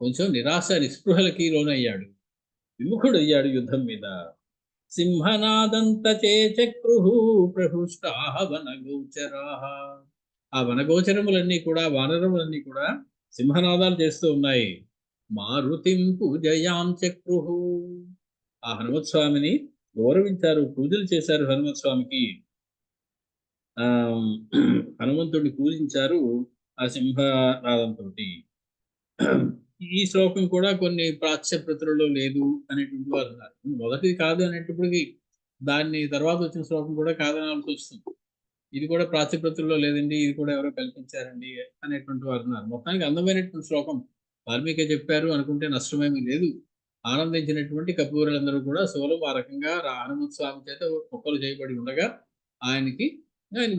కొంచెం నిరాశ నిస్పృహలకి లోనయ్యాడు, విముఖుడయ్యాడు యుద్ధం మీద. సింహనాదంత చే చక్రుః ప్రహృష్టాః వనగోచరాః. ఆ వనగోచరములన్నీ కూడా, వానరములన్నీ కూడా సింహనాదాలు చేస్తూ ఉన్నాయి. మారుతిం పూజయాం చక్రుః. ఆ హనుమత్ స్వామిని గౌరవించారు, పూజలు చేశారు హనుమత్ స్వామికి. హనుమంతుడిని పూజించారు ఆ సింహనాదంతో. ఈ శ్లోకం కూడా కొన్ని ప్రాచ్య ప్రతులలో లేదు అనేటువంటి వారు ఉన్నారు. మొదటిది కాదు అనేటప్పటికి దాన్ని తర్వాత వచ్చిన శ్లోకం కూడా కాదనాల్సి వస్తుంది. ఇది కూడా ప్రాచ్య ప్రతుల్లో లేదండి, ఇది కూడా ఎవరో కల్పించారండి అనేటువంటి వారు ఉన్నారు. మొత్తానికి అందమైనటువంటి శ్లోకం వాల్మీకి చెప్పారు అనుకుంటే నష్టమేమీ లేదు. ఆనందించినటువంటి కపూరులందరూ కూడా శూలం ఆ రకంగా హనుమత్ స్వామి చేత మొక్కలు చేయబడి ఉండగా ఆయన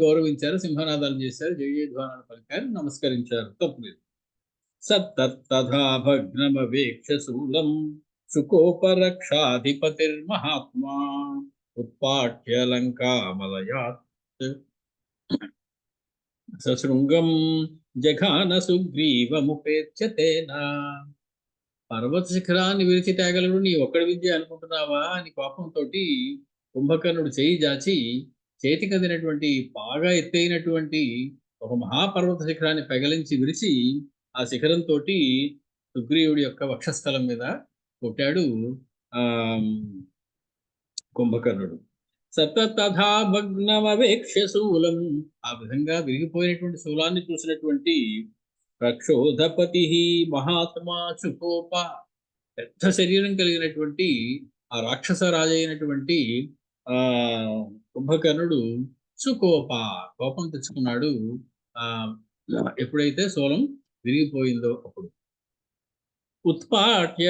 గౌరవించారు, సింహనాదాలు చేశారు, జయధ్వానాలు పలికారు, నమస్కరించారు. తప్పులేదు. సత్తథా భగ్నమవేక్ష శూలం సుకోపరక్షాధిపతిర్మహాత్మా ఉత్పాట్య లంకామలయాత్ సశృంగం జఘాన సుగ్రీవముపేత్య తేనా. పర్వత శిఖరాన్ని విరిచి తేగలడు నీ ఒక్కడి విద్య అనుకుంటున్నావా అని కోపంతో కుంభకర్ణుడు చేయి జాచి చేతికి అందినటువంటి బాగా ఎత్తైనటువంటి ఒక మహాపర్వత శిఖరాన్ని పెగలించి విరిచి ఆ శిఖరంతో సుగ్రీవుడి యొక్క వక్షస్థలం మీద కొట్టాడు ఆ కుంభకర్ణుడు. సతతథా భగ్నమవేక్ష్య శూలం, ఆ విధంగా విరిగిపోయినటువంటి శూలాన్ని చూసినటువంటి ప్రక్షోధపతి మహాత్మా చుకోప, పెద్ద శరీరం కలిగినటువంటి ఆ రాక్షస రాజైనటువంటి ఆ కుంభకర్ణుడు చుకోప, కోపం తెచ్చుకున్నాడు. ఆ ఎప్పుడైతే శూలం విరిగిపోయిందో అప్పుడు. ఉత్పాట్య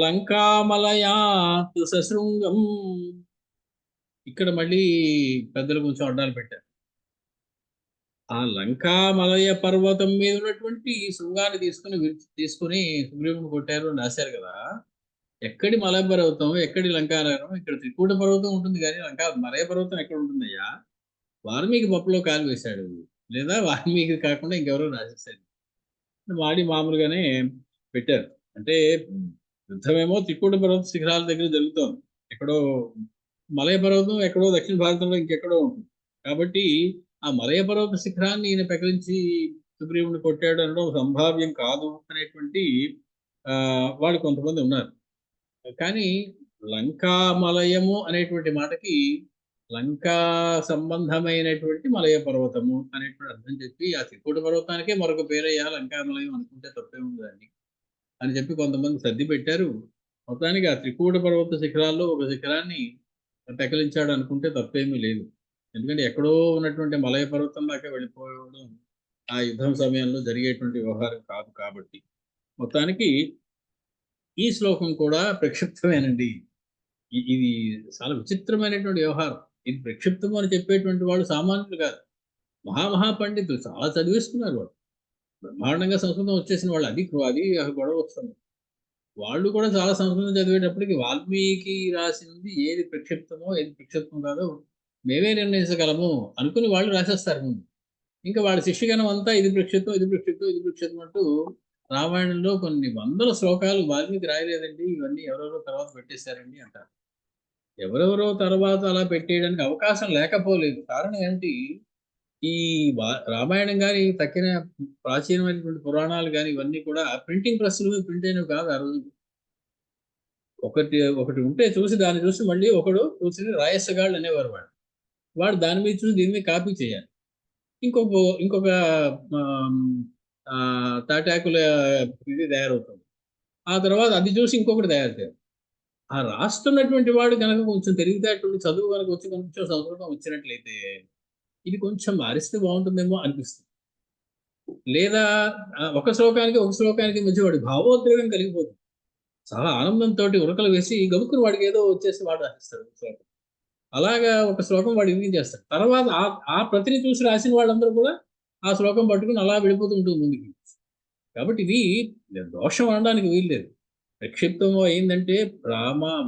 లంకామలయాత్ సశృంగం, ఇక్కడ మళ్ళీ పెద్దలు కొంచెం అడ్డాలు పెట్టారు. ఆ లంకామలయ పర్వతం మీద ఉన్నటువంటి శృంగాన్ని తీసుకుని సుగ్రీవుని కొట్టారు అని రాశారు కదా. ఎక్కడి మలయ పర్వతం, ఎక్కడి లంకానగరం? ఇక్కడ త్రికూట పర్వతం ఉంటుంది కానీ మలయ పర్వతం ఎక్కడ ఉంటుందయ్యా? వాల్మీకి పప్పులో కాలు వేశాడు, లేదా వాల్మీకి కాకుండా ఇంకెవరో రాసేసాడు. వాడి మామూలుగానే పెట్టారు. అంటే యుద్ధమేమో త్రికూట పర్వత శిఖరాల దగ్గర జరుగుతోంది, ఎక్కడో మలయ పర్వతం ఎక్కడో దక్షిణ భారతంలో ఇంకెక్కడో ఉంటుంది. కాబట్టి ఆ మలయ పర్వత శిఖరాన్ని ఈయన పెకలించి సుగ్రీవుని కొట్టాడు అనడం సంభావ్యం కాదు అనేటువంటి వాళ్ళు కొంతమంది ఉన్నారు. కానీ లంకామలయము అనేటువంటి మాటకి లంకా సంబంధమైనటువంటి మలయ పర్వతము అనేటువంటి అర్థం చెప్పి ఆ త్రికూట పర్వతానికే మరొక పేరయ్యా లంకామలయం అనుకుంటే తప్పేముంది దాన్ని అని చెప్పి కొంతమంది సర్ది పెట్టారు. మొత్తానికి ఆ త్రికూట పర్వత శిఖరాల్లో ఒక శిఖరాన్ని పెకలించాడు అనుకుంటే తప్పేమీ లేదు. ఎందుకంటే ఎక్కడో ఉన్నటువంటి మలయ పర్వతం దాకా వెళ్ళిపోవడం ఆ యుద్ధం సమయంలో జరిగేటువంటి వ్యవహారం కాదు. కాబట్టి మొత్తానికి ఈ శ్లోకం కూడా ప్రక్షిప్తమేనండి. ఇది చాలా విచిత్రమైనటువంటి వ్యవహారం. ఇది ప్రక్షిప్తం అని చెప్పేటువంటి వాళ్ళు సామాన్యులు కాదు, మహామహాపండితులు, చాలా చదివేస్తున్నారు వాళ్ళు, బ్రహ్మాండంగా సంస్కృతం వచ్చేసిన వాళ్ళు. అది గొడవ వస్తుంది. వాళ్ళు కూడా చాలా సంస్కృతం చదివేటప్పటికి వాల్మీకి రాసింది ఏది ప్రక్షిప్తమో ఏది ప్రక్షిప్తం కాదో మేమే నిర్ణయించగలము అనుకుని వాళ్ళు రాసేస్తారు ముందు. ఇంకా వాళ్ళ శిష్యగణం అంతా ఇది ప్రక్షిప్తం, ఇది ప్రక్షిప్తం, ఇది ప్రక్షిప్తం అంటూ రామాయణంలో కొన్ని వందల శ్లోకాలు వాల్మీకి రాయలేదండి, ఇవన్నీ ఎవరెవరో తర్వాత పెట్టేశారండి అంటారు. ఎవరెవరో తర్వాత అలా పెట్టేయడానికి అవకాశం లేకపోలేదు. కారణం ఏంటి? ఈ రామాయణం కానీ తక్కిన ప్రాచీనమైనటువంటి పురాణాలు కానీ ఇవన్నీ కూడా ప్రింటింగ్ ప్రెస్ల మీద ప్రింట్ అయినవి కాదు. ఆ రోజు ఒకటి ఉంటే చూసి దాన్ని చూసి మళ్ళీ ఒకడు చూసి రాయసగాళ్ళు అనేవారు. వాడు దాని మీద చూసి దీని మీద కాపీ చేయాలి. ఇంకొక తాటాకుల ఇది తయారవుతుంది. ఆ తర్వాత అది చూసి ఇంకొకటి తయారు చేయాలి. ఆ రాస్తున్నటువంటి వాడు కనుక కొంచెం తెలివితేటలు చదువు కనుక వచ్చి కొంచెం సంస్కృతం వచ్చినట్లయితే ఇది కొంచెం మారిస్తే బాగుంటుందేమో అనిపిస్తుంది. లేదా ఒక శ్లోకానికి మధ్య వాడి భావోద్వేగం కలిగిపోతుంది. చాలా ఆనందంతో ఉరకలు వేసి గబుక్కుని వాడికి ఏదో వచ్చేసి వాడు రాసిస్తాడు శ్లోకం. అలాగా ఒక శ్లోకం వాడు ఇది చేస్తాడు. తర్వాత ఆ ప్రతిని చూసి రాసిన వాళ్ళందరూ కూడా ఆ శ్లోకం పట్టుకుని అలా వెళ్ళిపోతూ ఉంటుంది ముందుకి. కాబట్టి ఇది దోషం అనడానికి వీల్లేదు. ప్రక్షిప్తం అయిందంటే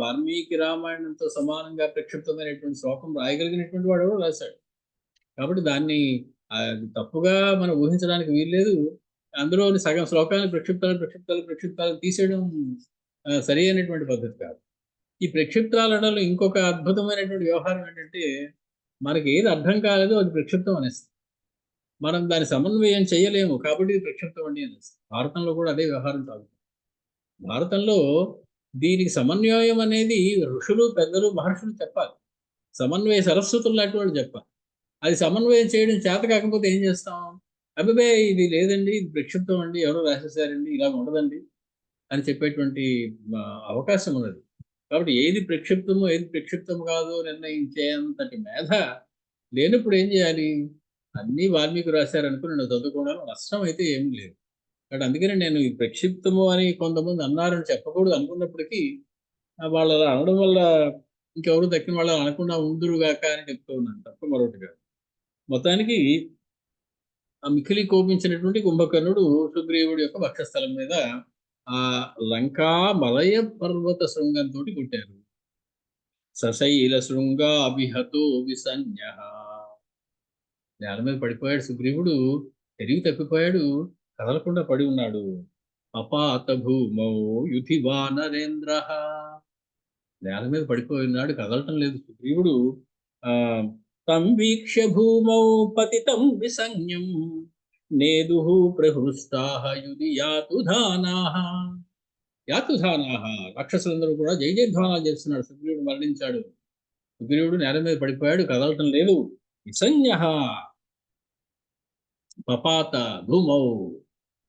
వాల్మీకి రామాయణంతో సమానంగా ప్రక్షిప్తమైనటువంటి శ్లోకం రాయగలిగినటువంటి వాడు ఎవడో రాశాడు. కాబట్టి దాన్ని తప్పుగా మనం ఊహించడానికి వీల్లేదు. అందులోని సగం శ్లోకాన్ని ప్రక్షిప్తాలు తీసేయడం సరి అయినటువంటి పద్ధతి కాదు. ఈ ప్రక్షిప్తాలలో ఇంకొక అద్భుతమైనటువంటి వ్యవహారం ఏంటంటే, మనకి ఏది అర్థం కాలేదో అది ప్రక్షిప్తం అనేస్తుంది. మనం దాని సమన్వయం చేయలేము, కాబట్టి ఇది ప్రక్షిప్తం అండి అనేస్తుంది. భారతంలో కూడా అదే వ్యవహారం సాగుతుంది. భారతంలో దీనికి సమన్వయం అనేది ఋషులు, పెద్దలు, మహర్షులు చెప్పాలి. సమన్వయ సరస్వతులు లాంటి వాళ్ళు చెప్పాలి. అది సమన్వయం చేయడం చేత కాకపోతే ఏం చేస్తాం? అబ్బే ఇది లేదండి, ఇది ప్రక్షిప్తం అండి, ఎవరో రాసేసారండి, ఇలా ఉండదండి, అని చెప్పేటువంటి అవకాశం ఉన్నది. కాబట్టి ఏది ప్రక్షిప్తమో, ఏది ప్రక్షిప్తం కాదో నిర్ణయించేంతటి మేధ లేనప్పుడు ఏం చేయాలి? అన్నీ వాల్మీకి రాశారనుకుని నేను చదువుకోవడంలో నష్టం అయితే ఏమీ లేదు. కాబట్టి అందుకనే నేను ఈ ప్రక్షిప్తము అని కొంతమంది అన్నారని చెప్పకూడదు అనుకున్నప్పటికీ, వాళ్ళు అలా అనడం వల్ల ఇంకెవరు తక్కిన వాళ్ళు అనకుండా ఉందురుగాక అని చెప్తూ ఉన్నాను తప్ప మరొకటి కాదు. మొత్తానికి ఆ మిక్కిలి కోపించినటువంటి కుంభకర్ణుడు సుగ్రీవుడి యొక్క వక్షస్థలం మీద ఆ లంకా మలయ పర్వత శృంగంతోటి కొట్టారు. సశైల శృంగాభిహతో విసన్యః. నేల మీద పడిపోయాడు సుగ్రీవుడు. తెలివి తప్పిపోయాడు. కదలకుండా పడి ఉన్నాడు. అపాత భూమౌ యుధి వానరేంద్రః. నేల మీద పడిపోయి ఉన్నాడు. కదలటం లేదు సుగ్రీవుడు. తం వీక్ష్య భూమౌ పతితం విసంజ్ఞం నేదుః ప్రహృష్టాః యుధి యాతుధానాః. యాతుధానాః, రాక్షసులందరూ కూడా జయ జయధ్వానాలు చేస్తున్నాడు. సుగ్రీవుడు మరణించాడు. సుగ్రీవుడు నేల మీద పడిపోయాడు. కదలటం లేదు. విసంజ్ఞః పపాత భూమౌ.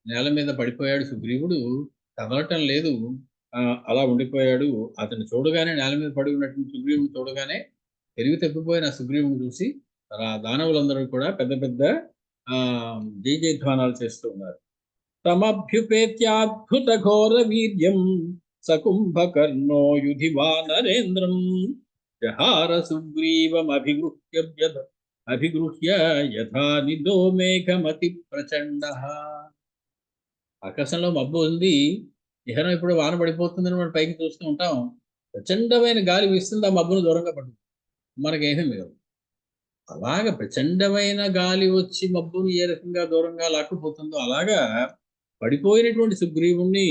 నేల మీద పడిపోయాడు సుగ్రీవుడు. కదలటం లేదు. అలా ఉండిపోయాడు. అతను చూడగానే నేల మీద పడి ఉన్నటువంటి సుగ్రీవుని చూడగానే తెలివి తప్పిపోయిన సుగ్రీవుని చూసి దానవులందరూ కూడా పెద్ద పెద్ద జయ జయధ్వానాలు చేస్తూ ఉన్నారు. తమభ్యుపేత్యాద్భుత ఘోర వీర్యం సకుంభకర్ణో యుధి వానరేంద్రం జహార సుగ్రీవమభిగృహ్య యథా నిదో మేఘమతి ప్రచండ. ఆకాశంలో మబ్బు ఉంది. ఇహనం ఇప్పుడు వాన పడిపోతుందని మనం పైకి చూస్తూ ఉంటాం. ప్రచండమైన గాలి వీస్తుంది. ఆ మబ్బును దూరంగా పడుతుంది. మనకేమీ మిగలదు. అలాగా ప్రచండమైన గాలి వచ్చి మబ్బును ఏ రకంగా దూరంగా లాక్కుపోతుందో అలాగా పడిపోయినటువంటి సుగ్రీవుణ్ణి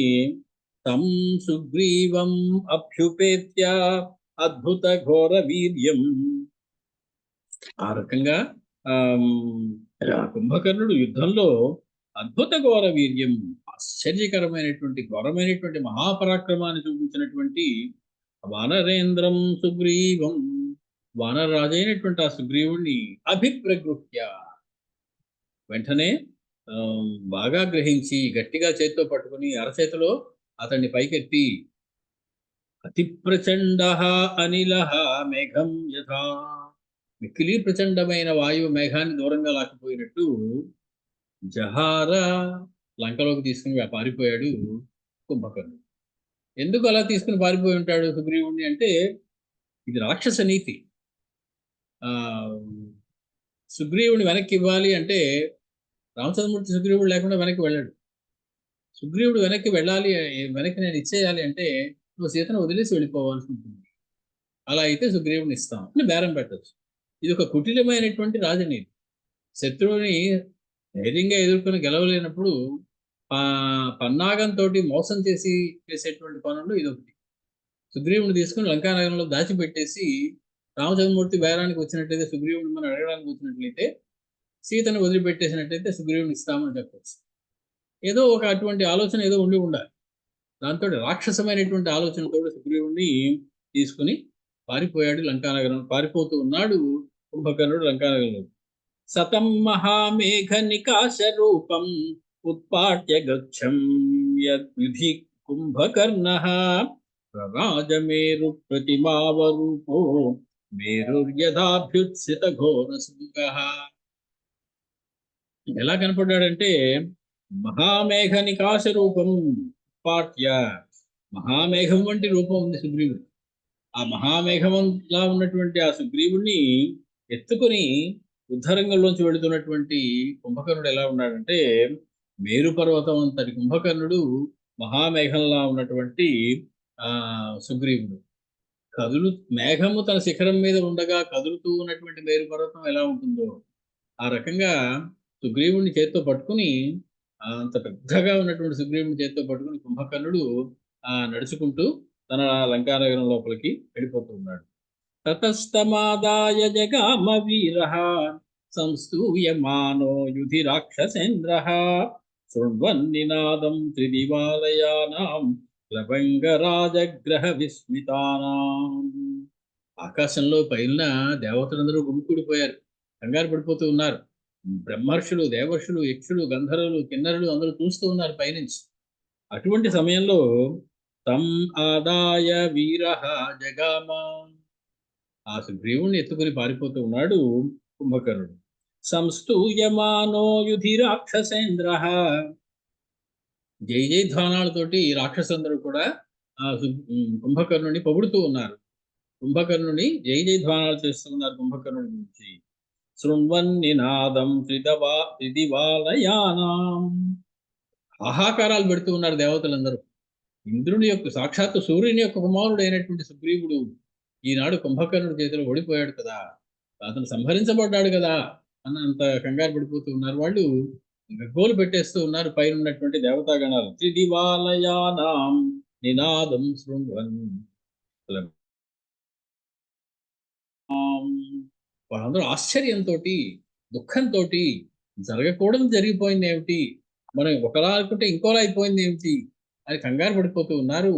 తం సుగ్రీవం అభ్యుపేత్య అద్భుత ఘోర వీర్యం. ఆ రకంగా కుంభకర్ణుడు యుద్ధంలో అద్భుత ఘోర వీర్యం, ఆశ్చర్యకరమైనటువంటి ఘోరమైనటువంటి మహాపరాక్రమాన్ని చూపించినటువంటి వానరేంద్రం సుగ్రీవం, వానరాజైనటువంటి ఆ సుగ్రీవుణ్ణి అభిప్రగృహ్య, వెంటనే బాగా గ్రహించి గట్టిగా చేత్తో పట్టుకుని అరచేతిలో అతన్ని పైకెత్తి అతి ప్రచండ అనిల మేఘం యథా, మిక్కిలి ప్రచండమైన వాయువు మేఘాన్ని దూరంగా లాక్కుపోయినట్టు జహార, లంకలోకి తీసుకుని పారిపోయాడు కుంభకర్ణుడు. ఎందుకు అలా తీసుకుని పారిపోయి ఉంటాడు సుగ్రీవుణ్ణి అంటే ఇది రాక్షస నీతి. సుగ్రీవుని వెనక్కి ఇవ్వాలి అంటే రామచంద్రమూర్తి సుగ్రీవుడు లేకుండా వెనక్కి వెళ్ళాడు. సుగ్రీవుడు వెనక్కి వెళ్ళాలి, వెనక్కి నేను ఇచ్చేయాలి అంటే నువ్వు సీతను వదిలేసి వెళ్ళిపోవాల్సి ఉంటుంది. అలా అయితే సుగ్రీవుని ఇస్తాం అని బేరం పెట్టచ్చు. ఇది ఒక కుటిలమైనటువంటి రాజనీతి. శత్రువుని ధైర్యంగా ఎదుర్కొని గెలవలేనప్పుడు పన్నాగంతో మోసం చేసేటువంటి పనులు ఇది ఒకటి. సుగ్రీవుని తీసుకుని లంకానగరంలో దాచిపెట్టేసి రామచంద్రమూర్తి బేరానికి వచ్చినట్లయితే, సుగ్రీవుని మనం అడగడానికి వచ్చినట్లయితే, సీతను వదిలిపెట్టేసినట్లయితే సుగ్రీవుని ఇస్తామని చెప్పచ్చు. ఏదో ఒక అటువంటి ఆలోచన ఏదో ఉండాలి. దాంతో రాక్షసమైనటువంటి ఆలోచనతో సుగ్రీవుణ్ణి తీసుకుని పారిపోయాడు లంకానగరం. పారిపోతూ ఉన్నాడు కుంభకర్ణుడు లంకానగరంలో. సతం మహామేఘ నికాశ రూపం ఉత్పాట్య గచ్చం యద్విధి కుంభకర్ణః రాజమేరు ప్రతిమావరూపో మేరుర్యథాభ్యుత్సిత ఘోర శృంగః. ఎలా కనపడ్డాడంటే మహామేఘ నికాశ రూపం ఉత్పాట్య, మహామేఘం వంటి రూపం ఉంది సుగ్రీవుడు. ఆ మహామేఘంలా ఉన్నటువంటి ఆ సుగ్రీవుణ్ణి ఎత్తుకుని యుద్ధరంగంలోంచి వెళుతున్నటువంటి కుంభకర్ణుడు ఎలా ఉన్నాడంటే మేరు పర్వతం అంతటి కుంభకర్ణుడు, మహామేఘంలా ఉన్నటువంటి సుగ్రీవుడు. మేఘము తన శిఖరం మీద ఉండగా కదులుతూ ఉన్నటువంటి మేరు పర్వతం ఎలా ఉంటుందో ఆ రకంగా సుగ్రీవుడిని చేత్తో పట్టుకుని, అంత పెద్దగా ఉన్నటువంటి సుగ్రీవుని చేత్తో పట్టుకుని కుంభకర్ణుడు నడుచుకుంటూ తన లంకానగరం లోపలికి వెళ్ళిపోతూ ఉన్నాడు. తతస్తమాదాయ జగామ వీరః సంస్తూయమానో యుధి రాక్షసేంద్రః శృణ్వన్నినాదం త్రిదివాలయానాం లవంగరాజగ్రహ విస్మితానాం. ఆకాశంలో పైన దేవతలందరూ గుమికూడిపోయారు, కంగారు పడిపోతూ ఉన్నారు. బ్రహ్మర్షులు, దేవర్షులు, యక్షులు, గంధర్వులు, కిన్నరులు అందరూ చూస్తూ ఉన్నారు పైనుంచి. అటువంటి సమయంలో తం ఆదాయ వీరః జగామ, ఆ సుగ్రీవుణ్ణి ఎత్తుకుని పారిపోతూ ఉన్నాడు కుంభకర్ణుడు. సంస్తూయమానో యుధి రాక్షసేంద్ర, జై జయధ్వానాలతోటి ఈ రాక్షసులందరూ కూడా కుంభకర్ణుని పొగుడుతూ ఉన్నారు. కుంభకర్ణుని జై జయధ్వానాలు చేస్తున్నారు కుంభకర్ణుడి గురించి. శృణ్వన్ నినాదం త్రిదివాలయానాం, ఆహాకారాలు పెడుతూ ఉన్నారు దేవతలందరూ. ఇంద్రుని యొక్క సాక్షాత్తు సూర్యుని యొక్క కుమారుడు అయినటువంటి సుగ్రీవుడు ఈనాడు కుంభకర్ణుడి చేతిలో ఓడిపోయాడు కదా, అతను సంహరించబడ్డాడు కదా అన్నంత కంగారు పడిపోతూ ఉన్నారు వాళ్ళు. గగ్గోలు పెట్టేస్తూ ఉన్నారు పైన ఉన్నటువంటి దేవతాగణాలు. త్రిదివాలయానాం నినాదం శృణ్వన్, వాళ్ళందరూ ఆశ్చర్యంతో దుఃఖంతో జరగకూడదు జరిగిపోయింది ఏమిటి, మనం ఒకలా అనుకుంటే ఇంకోలా అయిపోయింది ఏమిటి అని కంగారు పడిపోతూ ఉన్నారు.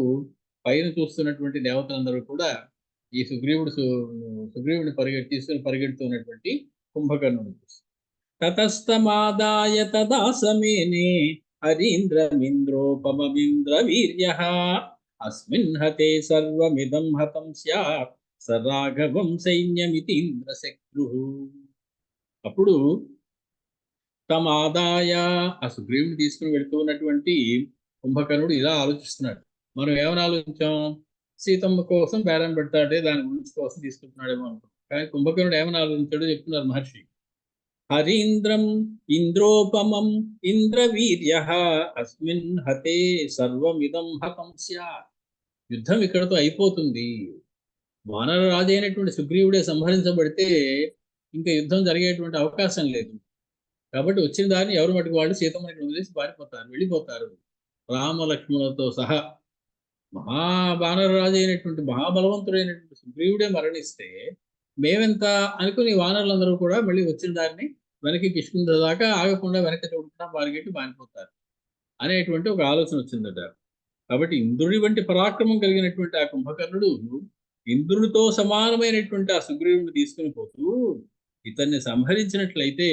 పైన చూస్తున్నటువంటి దేవతలందరూ కూడా ఈ సుగ్రీవుని తీసుకుని పరిగెడుతున్నటువంటి కుంభకర్ణుడు చూసి. తతస్తమాదాయ తదా సమేనే హరీంద్రమింద్రోపమమింద్ర వీర్య అస్మిన్ హతే సర్వమిదం హతం స్యాత్ సరాఘవం సైన్యమితీంద్ర శక్రు. అప్పుడు తమాదాయ, ఆ సుగ్రీవుని తీసుకుని వెళుతూ ఉన్నటువంటి కుంభకర్ణుడు ఇలా ఆలోచిస్తున్నాడు. మనం ఏమని ఆలోచించాం, సీతమ్మ కోసం బేరం పెడతాడే దాని గురించి కోసం తీసుకుంటున్నాడేమో అనుకుంటాం. కానీ కుంభకర్ణుడు ఏమని ఆలోచించాడో చెప్తున్నారు మహర్షి. హరీంద్రం ఇంద్రోపమం ఇంద్రవీర్య అస్మిన్ హతే సర్వమిదం హతం స్యాత్. యుద్ధం ఇక్కడతో అయిపోతుంది. వానర రాజు అయినటువంటి సుగ్రీవుడే సంహరించబడితే ఇంకా యుద్ధం జరిగేటువంటి అవకాశం లేదు. కాబట్టి వచ్చిన దాన్ని ఎవరు మటుకు వాళ్ళు సీతమ్మని వదిలేసి పారిపోతారు, వెళ్ళిపోతారు. రామలక్ష్మణులతో సహా వానర రాజు అయినటువంటి మహాబలవంతుడైనటువంటి సుగ్రీవుడే మరణిస్తే మేమెంత అనుకుని వానరులందరూ కూడా మళ్ళీ వచ్చిన దాన్ని వెనక్కి కిష్కింధ దాకా ఆగకుండా వెనక్కి చూడకుండా పారిగెట్టి మారిపోతారు అనేటువంటి ఒక ఆలోచన వచ్చిందట. కాబట్టి ఇంద్రుడి వంటి పరాక్రమం కలిగినటువంటి ఆ కుంభకర్ణుడు ఇంద్రుడితో సమానమైనటువంటి ఆ సుగ్రీవుని తీసుకుని పోతూ ఇతన్ని సంహరించినట్లయితే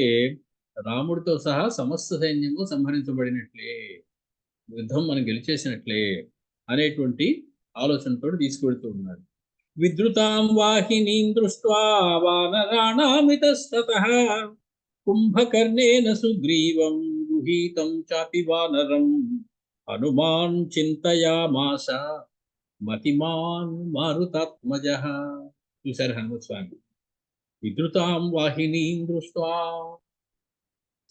రాముడితో సహా సమస్త సైన్యము సంహరించబడినట్లే, యుద్ధం మనం గెలిచేసినట్లే అనేటువంటి ఆలోచనతో తీసుకువెళ్తూ ఉన్నాడు. విద్రుతాం వాహినీం దృష్ట్వా వానరాణామితస్తతః కుంభకర్ణేన సుగ్రీవం గృహీతం చాపి వానరం హనుమాన్ చింతయామాస మతిమాన్ మారుతాత్మజః. చూశారు హనుమత్ స్వామి. విద్రుతాం వాహినీం దృష్ట్వా,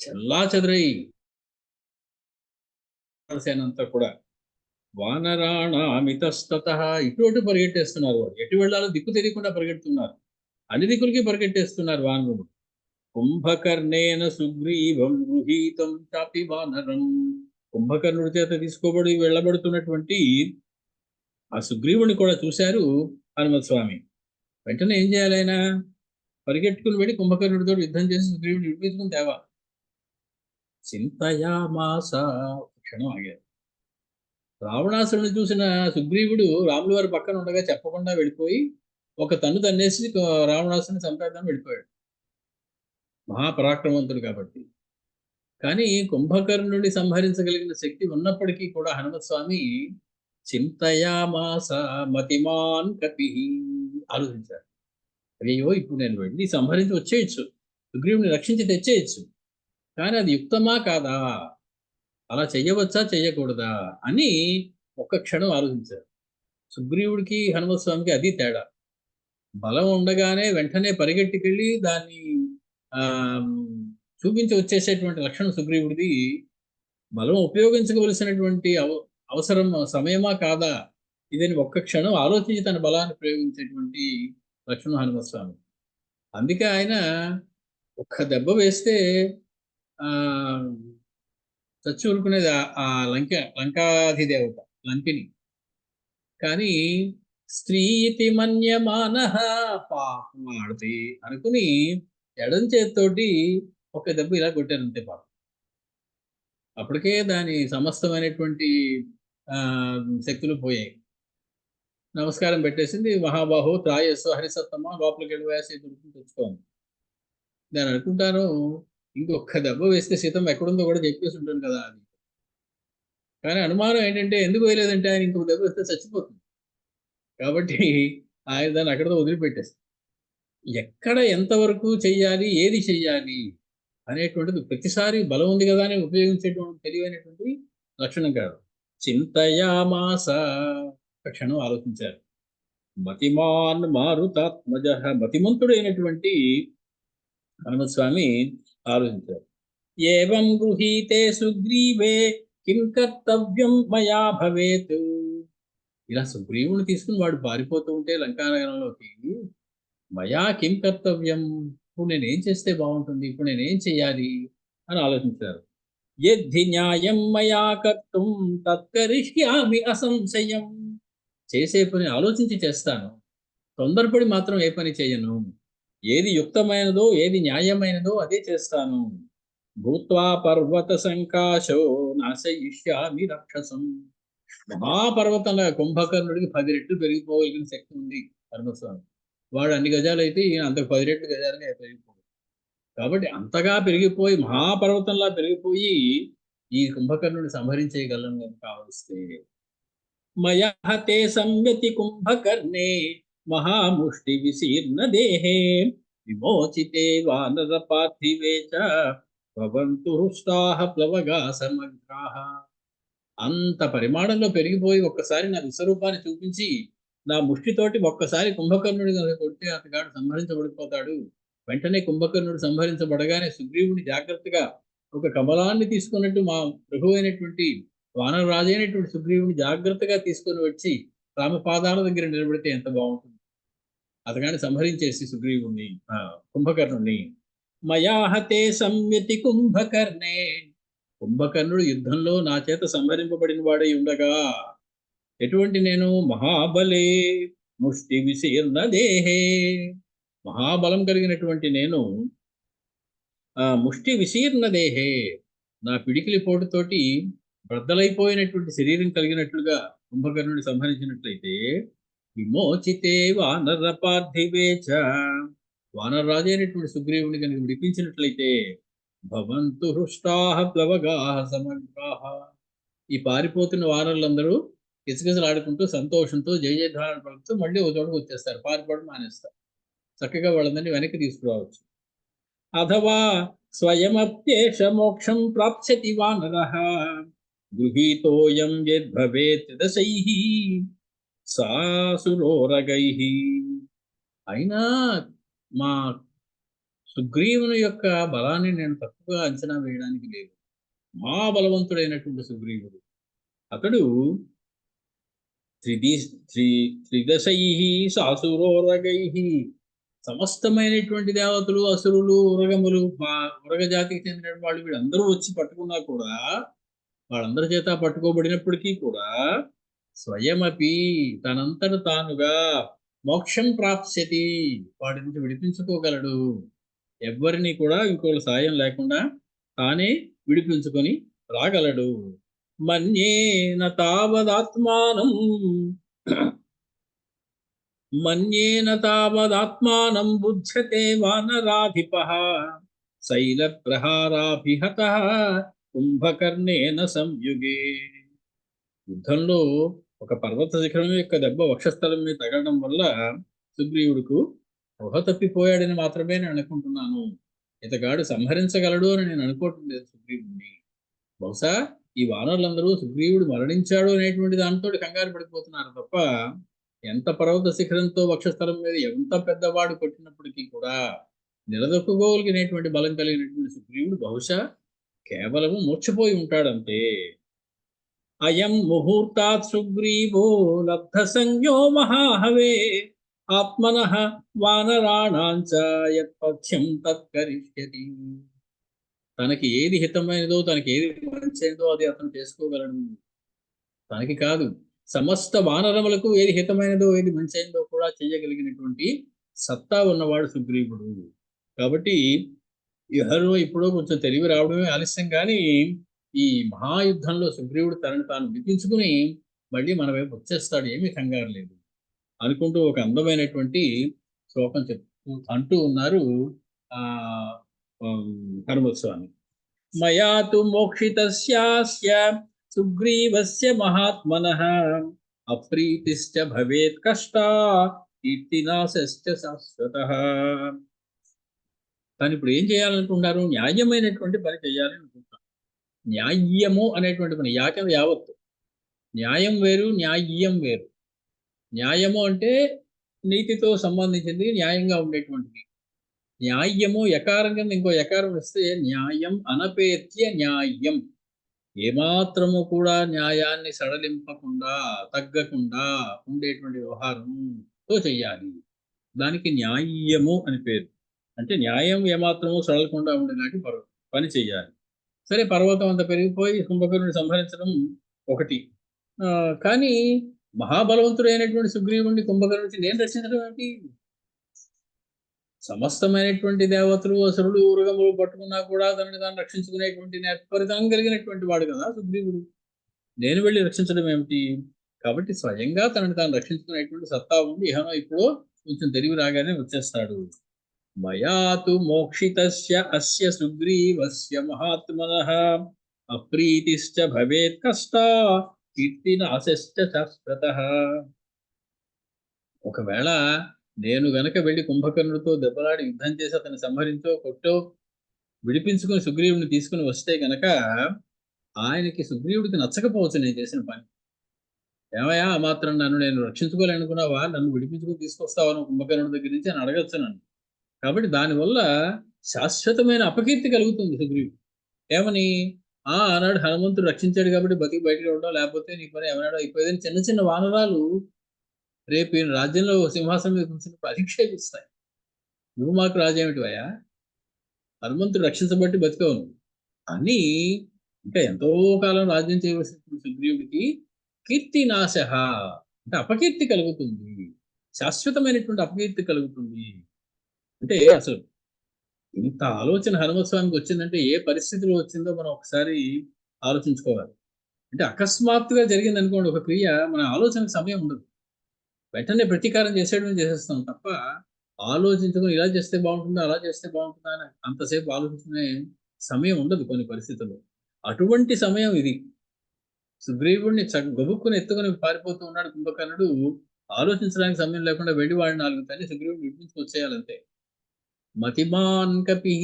చల్లా చెదరై సేనంతా కూడా వానరాణామితస్తతః ఇటు పరిగెట్టేస్తున్నారు. ఎటు వెళ్ళాలో దిక్కు తెలియకుండా పరిగెడుతున్నారు. అన్ని దిక్కులకి పరిగెట్టేస్తున్నారు వానరుడు. కుంభకర్ణేన సుగ్రీవం గృహీతం చాపి వానరం, కుంభకర్ణుడి చేత తీసుకోబడి వెళ్ళబడుతున్నటువంటి ఆ సుగ్రీవుని కూడా చూశారు హనుమత్ స్వామి. వెంటనే ఏం చేయాలి ఆయన? పరిగెట్టుకుని వెళ్ళి కుంభకర్ణుడితో యుద్ధం చేసి సుగ్రీవుని విడిపించుకుని తేవాలి. చింతయామాస, క్షణం ఆగారు. రావణాసురుని చూసిన సుగ్రీవుడు రాముల వారి పక్కన ఉండగా చెప్పకుండా వెళ్ళిపోయి ఒక తన్ను తన్నేసి రావణాసుని చంపేద్దాం వెళ్ళిపోయాడు. మహాపరాక్రమవంతుడు కాబట్టి. కానీ కుంభకర్ణుడిని సంహరించగలిగిన శక్తి ఉన్నప్పటికీ కూడా హనుమత్ స్వామి చింతయామాస మతిమాన్ కపి, ఆలోచించారు. అయ్యో ఇప్పుడు నేను వెళ్ళి సంహరించి వచ్చేయచ్చు, సుగ్రీవుని రక్షించి తెచ్చేయచ్చు, కానీ అది యుక్తమా కాదా, అలా చెయ్యవచ్చా చెయ్యకూడదా అని ఒక్క క్షణం ఆలోచించారు. సుగ్రీవుడికి హనుమత్ స్వామికి అది తేడా. బలం ఉండగానే వెంటనే పరిగెట్టుకెళ్ళి దాన్ని చూపించి వచ్చేసేటువంటి లక్షణం సుగ్రీవుడిది. బలం ఉపయోగించవలసినటువంటి అవసరం సమయమా కాదా ఇదని ఒక్క క్షణం ఆలోచించి తన బలాన్ని ప్రయోగించేటువంటి లక్షణం హనుమత్ స్వామి. అందుకే ఆయన ఒక్క దెబ్బ వేస్తే చచ్చి ఊరుకునేది ఆ లంకాధిదేవత లంకిని. కానీ స్త్రీతి మన్యమాన పాపమాడతి అనుకుని ఎడం చేతితోటి ఒక దెబ్బ ఇలా కొట్టారు అంతే పాపం. అప్పటికే దాని సమస్తమైనటువంటి శక్తులు పోయాయి. నమస్కారం పెట్టేసింది. మహాబాహు త్రాయస్సు హరిసత్తమ్మ లోపలికి వెళ్ళి వేసి తెచ్చుకోండి. నేను అనుకుంటాను ఇంకొక దెబ్బ వేస్తే సీతమ్మ ఎక్కడుందో కూడా చెప్పేసి ఉంటాను కదా అని. కానీ అనుమానం ఏంటంటే ఎందుకు వేయలేదంటే ఆయన ఇంకొక దెబ్బ వస్తే చచ్చిపోతుంది. కాబట్టి ఆయన దాన్ని అక్కడితో వదిలిపెట్టేస్తారు. ఎక్కడ ఎంతవరకు చెయ్యాలి, ఏది చెయ్యాలి అనేటువంటిది ప్రతిసారి బలం ఉంది కదా అని ఉపయోగించేటువంటి తెలివైనటువంటి లక్షణం కాదు. చింతయామాస, ఒక క్షణం ఆలోచించారు. మతిమాన్ మారుతాత్మజ, మతిమంతుడైనటువంటి హనుమస్వామి ఆలోచించారు. ఏవం గృహీతే సుగ్రీవే కిం కర్తవ్యం మయా భవేత్. ఇలా సుగ్రీవుని తీసుకుని వాడు పారిపోతూ ఉంటే లంకానగరంలోకి, మయా కిం కర్తవ్యం, ఇప్పుడు నేనేం చేస్తే బాగుంటుంది, ఇప్పుడు నేనేం చెయ్యాలి అని ఆలోచించారు. యద్ధి న్యాయం మయా కర్తుం తత్కరిష్యామి అసంశయం. చేసే పని ఆలోచించి చేస్తాను, తొందరపడి మాత్రం ఏ పని చేయను. ఏది యుక్తమైనదో ఏది న్యాయమైనదో అదే చేస్తాను. భూత్వా పర్వత సంకాశో నాశయిష్యామి రక్షసం. మహాపర్వతంగా కుంభకర్ణుడికి 10 రెట్లు పెరిగిపోగలిగిన శక్తి ఉంది పరమస్వామి. వాడు అన్ని గజాలు అయితే ఈయన అంతకు 10 రెట్లు గజాలుగా పెరిగిపోయి, కాబట్టి అంతగా పెరిగిపోయి మహాపర్వతంలా పెరిగిపోయి ఈ కుంభకర్ణుడిని సంహరించేయగలను నేను కావలిస్తే. మయా తే సంయతి కుంభకర్ణే మహాముష్టి విశీర్ణ దేహే విమోచితే వానర పార్థివే చ భవంతు హృష్టాః ప్లవగా సమగ్రాః. అంత పరిమాణంలో పెరిగిపోయి ఒక్కసారి నా విశ్వరూపాన్ని చూపించి నా ముష్టితోటి ఒక్కసారి కుంభకర్ణుడి కనుక కొడితే అతగాడు సంహరించబడిపోతాడు. వెంటనే కుంభకర్ణుడు సంహరించబడగానే సుగ్రీవుని జాగ్రత్తగా ఒక కమలాన్ని తీసుకున్నట్టు మా ప్రభు అయినటువంటి వానరరాజు అయినటువంటి సుగ్రీవుని జాగ్రత్తగా తీసుకొని వచ్చి రామపాదాల దగ్గర నిలబడితే ఎంత బాగుంటుంది. అతగాని సంహరించేసి సుగ్రీవుణ్ణి, కుంభకర్ణుణ్ణి. మయాహతే సంయతి కుంభకర్ణే, కుంభకర్ణుడు యుద్ధంలో నా చేత సంహరింపబడిన వాడై ఉండగా, ఎటువంటి నేను మహాబలే ముష్టి విశీర్ణ దేహే, మహాబలం కలిగినటువంటి నేను ముష్టి విశీర్ణ దేహే, నా పిడికిలి పోటుతోటి బ్రద్దలైపోయినటువంటి శరీరం కలిగినట్లుగా కుంభకర్ణుడిని సంహరించినట్లయితే, విమోచితే వానర పార్థివే చ, వానరరాజు అయినటువంటి సుగ్రీవుని కనుక విడిపించినట్లయితే, భవంతు హృష్టాః ప్లవగాః సమగ్రాః, ఈ పారిపోతున్న వానరులందరూ కిసకిసలాడుకుంటూ సంతోషంతో జయ జయధ్వానాలు పలుకుతూ మళ్ళీ ఒక చోటకు వచ్చేస్తారు, పారిపోవడం మానేస్తారు. చక్కగా వాళ్ళందరినీ వెనక్కి తీసుకురావచ్చు. అథవా స్వయమప్యేష మోక్షం ప్రాప్స్యతి వానరః గృహీతోయం యద్భవేత్ దశైః సాసురోరగైః. అయినా మా సుగ్రీవుని యొక్క బలాన్ని నేను తక్కువగా అంచనా వేయడానికి లేదు. మహాబలవంతుడైనటువంటి సుగ్రీవుడు, అతడు త్రిదశై సాసురోరగై, సమస్తమైనటువంటి దేవతలు అసురులు ఉరగములు ఉరగ జాతికి చెందిన వాళ్ళు వీళ్ళందరూ వచ్చి పట్టుకున్నా కూడా, వాళ్ళందరి చేత పట్టుకోబడినప్పటికీ కూడా, స్వయమపి తనంతట తానుగా మోక్షం ప్రాప్స్యతి, వాడి నుంచి విడిపించుకోగలడు. ఎవ్వరిని కూడా ఇంకోళ్ళ సాయం లేకుండా తానే విడిపించుకొని రాగలడు. మన్యేన తావదాత్మానం బుధ్యతే వానరాధిపః శైల ప్రహారాభిహతః కుంభకర్ణేన సంయుగే. యుద్ధంలో ఒక పర్వత శిఖరం యొక్క దెబ్బ వక్షస్థలం మీద తగలడం వల్ల సుగ్రీవుడుకు ఊహ తప్పిపోయాడని మాత్రమే నేను అనుకుంటున్నాను. ఇతగాడు సంహరించగలడు అని నేను అనుకోవటం లేదు సుగ్రీవుడిని. బహుశా ఈ వానరులందరూ సుగ్రీవుడు మరణించాడు అనేటువంటి దాంతో కంగారు పడిపోతున్నారు తప్ప, ఎంత పర్వత శిఖరంతో వక్షస్థలం మీద ఎంత పెద్దవాడు కొట్టినప్పటికీ కూడా నిలదొక్కుకోగలిగినటువంటి బలం కలిగినటువంటి సుగ్రీవుడు బహుశా కేవలము మూర్ఛపోయి ఉంటాడంతే. అయం ముహూర్తాత్ సుగ్రీవో లబ్ధ సంజ్ఞో మహాహవే ఆత్మనః వానరాణాంచ యత్పథ్యం తత్కరిష్యతి. తనకి ఏది హితమైనదో, తనకి ఏది మంచిదో అది అతను చేసుకోగలడు. తనకి కాదు, సమస్త వానరములకు ఏది హితమైనదో ఏది మంచైనదో కూడా చేయగలిగినటువంటి సత్తా ఉన్నవాడు సుగ్రీవుడు. కాబట్టి ఎవరో ఇప్పుడు కొంచెం తెలివి రావడమే ఆలస్యం, కానీ ఈ మహాయుద్ధంలో సుగ్రీవుడు తనని తాను విడిపించుకుని మళ్ళీ మన వైపు వచ్చేస్తాడు, ఏమీ కంగారు లేదు అనుకుంటూ ఒక అందమైనటువంటి శ్లోకం అంటూ ఉన్నారు హనుమత్ స్వామి. మయా తు మోక్షితస్యాస్య సుగ్రీవస్య మహాత్మనః అప్రీతిశ్చ భవేత్ కష్టా కీర్తినాశశ్చ శాశ్వతః. కానీ ఇప్పుడు ఏం చేయాలనుకుంటున్నారు? న్యాయమైనటువంటి పని చేయాలి అనుకుంటున్నారు. న్యాయము అనేటువంటి పని, యాకం యావత్తు. న్యాయం వేరు, న్యాయ్యం వేరు. న్యాయము అంటే నీతితో సంబంధించింది, న్యాయంగా ఉండేటువంటిది. న్యాయ్యము యకారం కింద ఇంకో యకారం వస్తే న్యాయం అనపేత్య న్యాయం. ఏమాత్రము కూడా న్యాయాన్ని సడలింపకుండా, తగ్గకుండా ఉండేటువంటి వ్యవహారంతో చెయ్యాలి. దానికి న్యాయము అని పేరు. అంటే న్యాయం ఏమాత్రము సడలకుండా ఉండేలాంటి పని చెయ్యాలి. సరే, పర్వతం అంత పెరిగిపోయి కుంభకర్ణుని సంహరించడం ఒకటి. కానీ మహాబలవంతుడైనటువంటి సుగ్రీవుడిని కుంభకర్ణుడి నేను రక్షించడం ఏంటి? సమస్తమైనటువంటి దేవతలు, అసురులు, ఉరగములు పట్టుకున్నా కూడా తనని తాను రక్షించుకునేటువంటి నేర్పరితనం కలిగినటువంటి వాడు కదా సుగ్రీవుడు. నేను వెళ్ళి రక్షించడం ఏమిటి? కాబట్టి స్వయంగా తనని తాను రక్షించుకునేటువంటి సత్తా ఉండి ఇహనో ఇప్పుడు కొంచెం తెలివి రాగానే వచ్చేస్తాడు. మయాతు మోక్షితస్య అస్య సుగ్రీవస్య మహాత్మనః అప్రీతిశ్చ భవేత్ కష్టా కీర్తినాశశ్చ శాశ్వతః. ఒకవేళ నేను గనక వెళ్ళి కుంభకర్ణుడితో దెబ్బలాడి యుద్ధం చేసి అతన్ని సంహరించో, కొట్టో, విడిపించుకుని సుగ్రీవుని తీసుకుని వస్తే గనక ఆయనకి సుగ్రీవుడికి నచ్చకపోవచ్చు నేను చేసిన పని. ఏమయ్యా, ఆ మాత్రం నన్ను నేను రక్షించుకోవాలనుకున్నావా, నన్ను విడిపించుకుని తీసుకొస్తావా నువ్వు కుంభకర్ణుడి దగ్గర నుంచి అని అడగచ్చు నన్ను. కాబట్టి దానివల్ల శాశ్వతమైన అపకీర్తి కలుగుతుంది సుగ్రీవుడు. ఏమని? ఆనాడు హనుమంతుడు రక్షించాడు కాబట్టి బతికి బయటకు ఉండడం, లేకపోతే నీ పని ఏమన్నాడో అయిపోయేదని చిన్న చిన్న వానరాలు రేపు ఈయన రాజ్యంలో సింహాసనం మీద కూర్చున్నప్పుడు అధిక్షేపిస్తాయి. నువ్వు మాకు రాజేమిటివయ్యా, హనుమంతుడు రక్షించబట్టి బతికావు నువ్వు అని. ఇంకా ఎంతో కాలం రాజ్యం చేయవలసిన సుగ్రీవుడికి కీర్తి నాశ అంటే అపకీర్తి కలుగుతుంది, శాశ్వతమైనటువంటి అపకీర్తి కలుగుతుంది. అంటే అసలు ఇంత ఆలోచన హనుమత్ స్వామికి వచ్చిందంటే ఏ పరిస్థితిలో వచ్చిందో మనం ఒకసారి ఆలోచించుకోవాలి. అంటే అకస్మాత్తుగా జరిగింది అనుకోండి ఒక క్రియ, మన ఆలోచనకు సమయం ఉండదు, వెంటనే ప్రతీకారం చేసేస్తాం తప్ప ఆలోచించుకొని ఇలా చేస్తే బాగుంటుందా, అలా చేస్తే బాగుంటుందా అని అంతసేపు ఆలోచించుకునే సమయం ఉండదు కొన్ని పరిస్థితుల్లో. అటువంటి సమయం ఇది. సుగ్రీవుడిని గబుక్కుని ఎత్తుకొని పారిపోతూ ఉన్నాడు కుంభకర్ణుడు. ఆలోచించడానికి సమయం లేకుండా వెళ్ళి వాడిని 4 తల్లి సుగ్రీవుడిని విడిపించుకొచ్చేయాలంతే. మతిమాన్ కపి,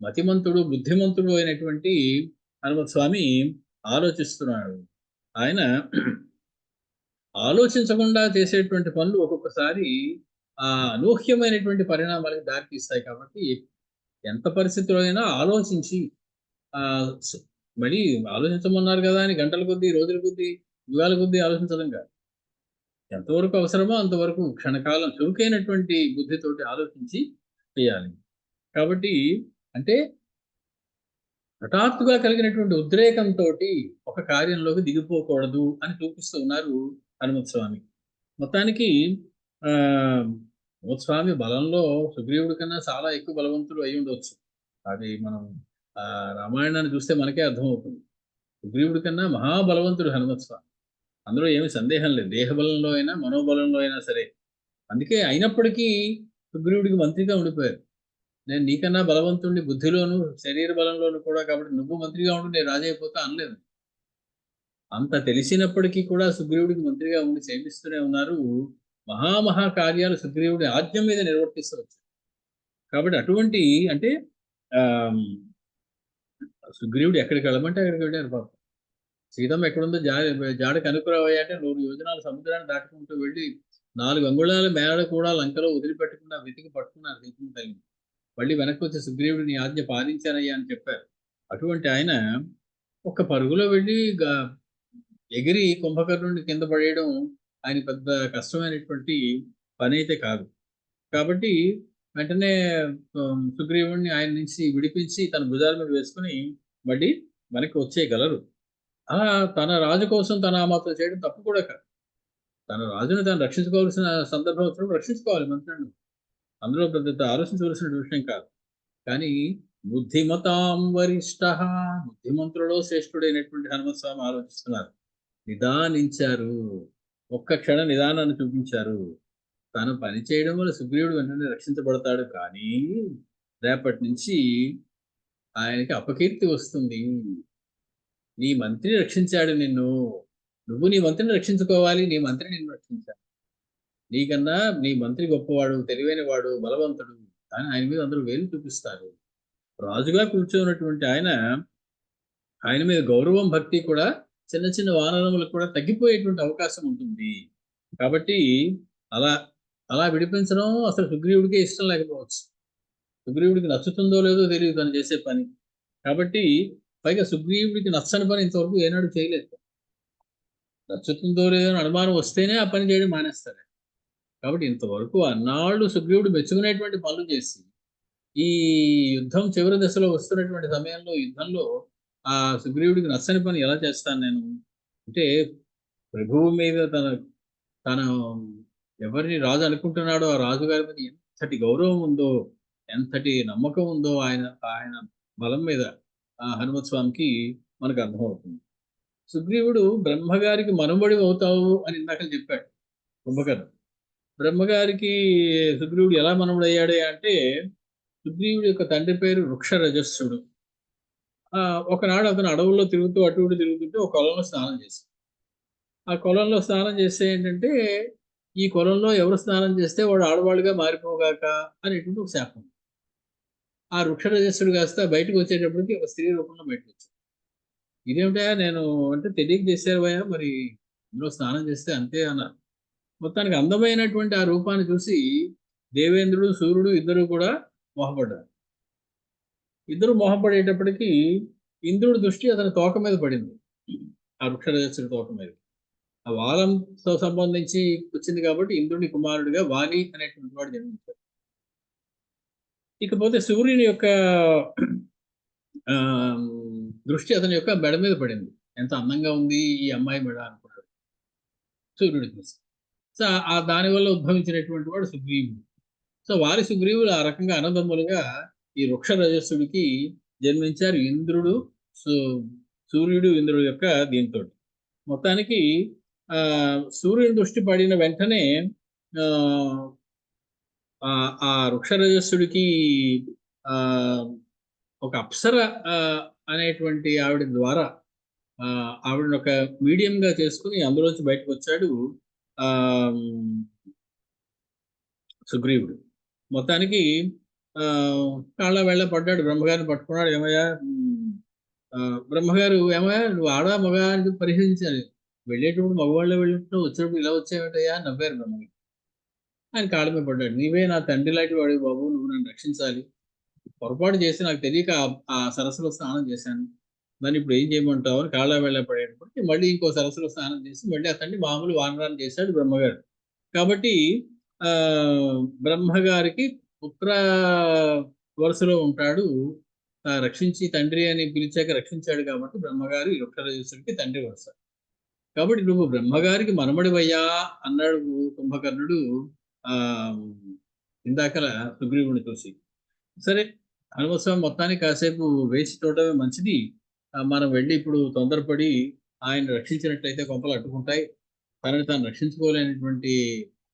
మతిమంతుడు, బుద్ధిమంతుడు అయినటువంటి హనుమత్ స్వామి ఆలోచిస్తున్నాడు. ఆయన ఆలోచించకుండా చేసేటువంటి పనులు ఒక్కొక్కసారి అనూహ్యమైనటువంటి పరిణామాలకు దారితీస్తాయి. కాబట్టి ఎంత పరిస్థితుల్లో అయినా ఆలోచించి మళ్ళీ ఆలోచించమన్నారు కదా అని గంటల కొద్దీ, రోజుల కొద్దీ, యుగాల కొద్దీ ఆలోచించడం కాదు. ఎంతవరకు అవసరమో అంతవరకు క్షణకాలం చురుకైనటువంటి బుద్ధితోటి ఆలోచించి చేయాలి. కాబట్టి అంటే హఠాత్తుగా కలిగినటువంటి ఉద్రేకంతో ఒక కార్యంలోకి దిగిపోకూడదు అని చూపిస్తూ ఉన్నారు హనుమత్ స్వామి. మొత్తానికి హనుమత్ స్వామి బలంలో సుగ్రీవుడి కన్నా చాలా ఎక్కువ బలవంతుడు అయి ఉండవచ్చు. అది మనం రామాయణాన్ని చూస్తే మనకే అర్థమవుతుంది. సుగ్రీవుడి కన్నా మహాబలవంతుడు హనుమత్ స్వామి, అందులో ఏమీ సందేహం లేదు. దేహబలంలో అయినా మనోబలంలో అయినా సరే. అందుకే అయినప్పటికీ సుగ్రీవుడికి మంత్రిగా ఉండిపోయారు. నేను నీకన్నా బలవంతుడిని బుద్ధిలోను, శరీర బలంలోను కూడా, కాబట్టి నువ్వు మంత్రిగా ఉండి నేను రాజు అయిపోతా అనలేదు. అంత తెలిసినప్పటికీ కూడా సుగ్రీవుడికి మంత్రిగా ఉండి సేవిస్తూనే ఉన్నారు. మహా కార్యాలు సుగ్రీవుడి ఆజ్ఞ మీద నిర్వర్తిస్తూ వచ్చారు. కాబట్టి అటువంటి అంటే సుగ్రీవుడు ఎక్కడికి వెళ్ళమంటే అక్కడికి వెళ్ళారు పాపం. సీతమ్మ ఎక్కడుందో జాడ కనుక్కురావయ్యా అంటే 100 యోజనాలు సముద్రాన్ని దాటుకుంటూ వెళ్ళి 4 అంగుళాల మేడ కూడా లంకలో వదిలిపెట్టకుండా వెతికి పట్టుకున్నారు సీతమ్మ తల్లిని. మళ్ళీ వెనక్కి వచ్చి సుగ్రీవుడిని ఆజ్ఞ పాలించానయ్యా అని చెప్పారు. అటువంటి ఆయన ఒక పరుగులో వెళ్ళి ఎగిరి కుంభకర్ణుడిని కింద పడేయడం ఆయన పెద్ద కష్టమైనటువంటి పని అయితే కాదు. కాబట్టి వెంటనే సుగ్రీవుడిని ఆయన నుంచి విడిపించి తన భుజాల మీద వేసుకుని మళ్ళీ వెనక్కి వచ్చేయగలరు. అలా తన రాజు కోసం తన ఆ మాత్రం చేయడం తప్పు కూడా కాదు. తన రాజుని తాను రక్షించుకోవాల్సిన సందర్భం వచ్చినప్పుడు రక్షించుకోవాలి మంత్రులను. అందులో పెద్ద ఆలోచించవలసిన విషయం కాదు. కానీ బుద్ధిమతాం వరిష్ట, బుద్ధిమంతులలో శ్రేష్ఠుడైనటువంటి హనుమత్ స్వామి ఆలోచిస్తున్నారు. నిదానించారు, ఒక్క క్షణ నిదానాన్ని చూపించారు. తాను పని చేయడం వల్ల సుగ్రీవుడు వెంటనే రక్షించబడతాడు, కానీ రేపటి నుంచి ఆయనకి అపకీర్తి వస్తుంది. నీ మంత్రి రక్షించాడు నిన్ను, నువ్వు నీ మంత్రిని రక్షించుకోవాలి, నీ మంత్రి నిన్ను రక్షించాడు. నీకన్నా నీ మంత్రి గొప్పవాడు, తెలివైన వాడు, బలవంతుడు, కానీ ఆయన మీద అందరూ వేలు చూపిస్తారు. రాజుగా కూర్చోన్నటువంటి ఆయన, ఆయన మీద గౌరవం భక్తి కూడా చిన్న చిన్న వానరములకు కూడా తగ్గిపోయేటువంటి అవకాశం ఉంటుంది. కాబట్టి అలా అలా విడిపించడం అసలు సుగ్రీవుడికి ఇష్టం లేకపోవచ్చు. సుగ్రీవుడికి నచ్చుతుందో లేదో తెలియదు తను చేసే పని. కాబట్టి పైగా సుగ్రీవుడికి నచ్చని పని ఇంతవరకు ఏనాడు చేయలేదు. నచ్చుతుందో లేదో అని అనుమానం వస్తేనే ఆ పని చేయడం మానేస్తారు. కాబట్టి ఇంతవరకు అన్నాళ్ళు సుగ్రీవుడు మెచ్చుకునేటువంటి పనులు చేసి, ఈ యుద్ధం చివరి దశలో వస్తున్నటువంటి సమయంలో యుద్ధంలో ఆ సుగ్రీవుడికి నచ్చని పని ఎలా చేస్తాను నేను? అంటే ప్రభువు మీద తన ఎవరిని రాజు అనుకుంటున్నాడో ఆ రాజుగారి మీద ఎంతటి గౌరవం ఉందో, ఎంతటి నమ్మకం ఉందో ఆయన ఆయన బలం మీద ఆ హనుమత్ స్వామికి మనకు అర్థమవుతుంది. సుగ్రీవుడు బ్రహ్మగారికి మనుమడి అవుతావు అని ఇందాక చెప్పాడు కుంభకర్ణుడు. బ్రహ్మగారికి సుగ్రీవుడు ఎలా మనవడు అయ్యాడే అంటే, సుగ్రీవుడి యొక్క తండ్రి పేరు వృక్షరజస్సుడు. ఒకనాడు అతను అడవుల్లో తిరుగుతూ అటు ఇటు తిరుగుతుంటే ఒక కొలంలో స్నానం చేశాడు. ఆ కొలంలో స్నానం చేస్తే ఏంటంటే, ఈ కొలంలో ఎవరు స్నానం చేస్తే వాడు ఆడవాళ్ళుగా మారిపోగాక అనేటువంటి ఒక శాపం. ఆ వృక్షరజస్సుడు కాస్త బయటకు వచ్చేటప్పటికి ఒక స్త్రీ రూపంలో బయటకు వచ్చాడు. ఇదేమిటా నేను అంటే తెలియక చేశావయ్యా, మరి ఇందులో స్నానం చేస్తే అంతే అన్నారు. మొత్తానికి అందమైనటువంటి ఆ రూపాన్ని చూసి దేవేంద్రుడు, సూర్యుడు ఇద్దరు కూడా మోహపడ్డారు. ఇద్దరు మోహపడేటప్పటికి ఇంద్రుడి దృష్టి అతని తోక మీద పడింది. ఆ వృక్షరజస్సుడి తోక మీద. ఆ వాలంతో సంబంధించి వచ్చింది కాబట్టి ఇంద్రుని కుమారుడిగా వాలి అనేటువంటి వాడు జన్మించాడు. ఇకపోతే సూర్యుని యొక్క ఆ దృష్టి అతని యొక్క మెడ మీద పడింది. ఎంత అందంగా ఉంది ఈ అమ్మాయి మెడ అనుకున్నాడు సూర్యుడి చూసి. సో ఆ దానివల్ల ఉద్భవించినటువంటి వాడు సుగ్రీవుడు. సో వారి సుగ్రీవులు ఆ రకంగా అన్నదమ్ములుగా ఈ వృక్ష రజస్సుడికి జన్మించారు. ఇంద్రుడు, సూర్యుడు, ఇంద్రుడు యొక్క దీంతో మొత్తానికి సూర్యుని దృష్టి పడిన వెంటనే ఆ వృక్ష రజస్సుడికి ఒక అప్సర అనేటువంటి ఆవిడ ద్వారా ఆవిడని ఒక మీడియంగా చేసుకుని అందులోంచి బయటకు వచ్చాడు సుగ్రీవుడు. మొత్తానికి కాళ్ళ వెళ్ళ పడ్డాడు, బ్రహ్మగారిని పట్టుకున్నాడు. ఏమయ్యా బ్రహ్మగారు, ఏమయ్యా నువ్వు ఆడా మగ అని పరిశీలించాలి. వెళ్ళేటప్పుడు మగవాళ్ళే వెళ్ళినట్టు వచ్చేటప్పుడు ఇలా వచ్చేవేటయ్యా నవ్వారు బ్రహ్మగారు. ఆయన కాళ్ళ మీద పడ్డాడు. నీవే నా తండ్రి లాంటి వాడు బాబు, నువ్వు నన్ను రక్షించాలి. పొరపాటు చేసి నాకు తెలియక ఆ సరస్సులో స్నానం చేశాను, దాన్ని ఇప్పుడు ఏం చేయమంటావు అని కాళ్ళ వెళ్ళ పడేటప్పటికి మళ్ళీ ఇంకో సరస్సులో స్నానం చేసి మళ్ళీ అతన్ని మామూలు వానరాన్ని చేశాడు బ్రహ్మగారు. కాబట్టి బ్రహ్మగారికి పుత్ర వరుసలో ఉంటాడు. రక్షించి తండ్రి అని పిలిచాక రక్షించాడు కాబట్టి బ్రహ్మగారు ఈ వృక్షరజస్సుడికి తండ్రి వరుస. కాబట్టి నువ్వు బ్రహ్మగారికి మనమడివయ్యా అన్నాడు కుంభకర్ణుడు ఇందాకల సుగ్రీవుని చూసి. సరే హనుమస్వామి మొత్తానికి కాసేపు వేచి చూడటమే మంచిది. మనం వెళ్ళి ఇప్పుడు తొందరపడి ఆయన రక్షించినట్లయితే కొంపలు అట్టుకుంటాయి. తనని తాను రక్షించుకోలేనటువంటి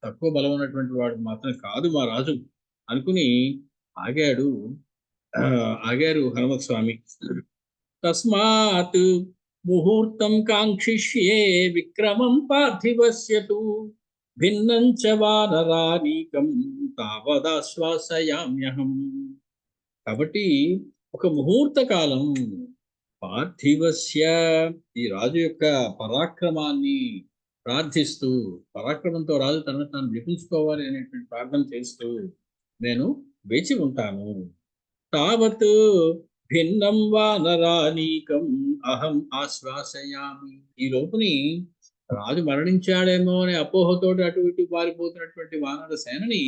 తక్కువ బలం ఉన్నటువంటి వాడు మాత్రం కాదు మా రాజు అనుకుని ఆగారు హనుమత్ స్వామి. తస్మాత్ ముహూర్తం కాంక్షిష్యే విక్రమం పార్థివస్యతు భిన్నం చ వానరానీకం తావదాశ్వాసయామ్యహం. కాబట్టి ఒక ముహూర్త కాలం పార్థివస్య, ఈ రాజు యొక్క పరాక్రమాన్ని ప్రార్థిస్తూ, పరాక్రమంతో రాజు తనను తాను విడిపించుకోవాలి అనేటువంటి ప్రార్థన చేస్తూ నేను వేచి ఉంటాను. తావత్ భిన్నం వానరానీకం అహం ఆశ్వాసయామి. ఈ లోపుని రాజు మరణించాడేమో అనే అపోహతోటి అటు ఇటు పారిపోతున్నటువంటి వానర సేనని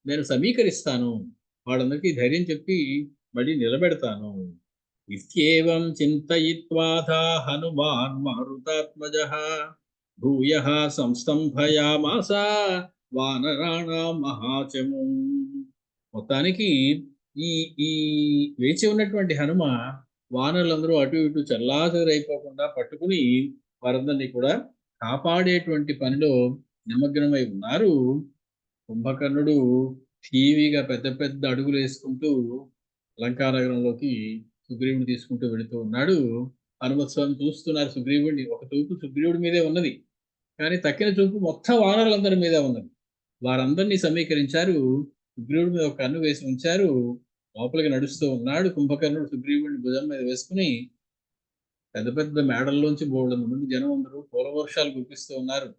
నేను సమీకరిస్తాను, వాళ్ళందరికీ ధైర్యం చెప్పి మళ్ళీ నిలబెడతాను. ఇత్యేవం చింతయిత్వాథా హనుమాన్ మారుతాత్మజః భూయః సంస్తంభయామాస వానరాణాం మహాచమం. మొత్తానికి ఈ ఈ వేచి ఉన్నటువంటి హనుమ వానరులందరూ అటు ఇటు చల్లాచెదరైపోకుండా పట్టుకుని వారందరినీ కూడా కాపాడేటువంటి పనిలో నిమగ్నమై ఉన్నారు. కుంభకర్ణుడు టీవీగా పెద్ద పెద్ద అడుగులు వేసుకుంటూ లంకానగరంలోకి సుగ్రీవుని తీసుకుంటూ వెళుతూ ఉన్నాడు. హనుమత్ స్వామి చూస్తున్నారు సుగ్రీవుడిని. ఒక చూపు సుగ్రీవుడి మీదే ఉన్నది. కానీ తక్కిన చూపు మొత్తం వానరులందరి మీద ఉన్నది. వారందరినీ సమీకరించారు. సుగ్రీవుడి మీద ఒక కన్ను వేసి ఉంచారు. లోపలికి నడుస్తూ ఉన్నాడు. కుంభకర్ణుడు సుగ్రీవుడిని భుజం మీద వేసుకుని పెద్ద పెద్ద మేడల్లోంచి బోల్డంత మంది జనం అందరూ పూల వర్షాలు కురిపిస్తూ ఉన్నారు.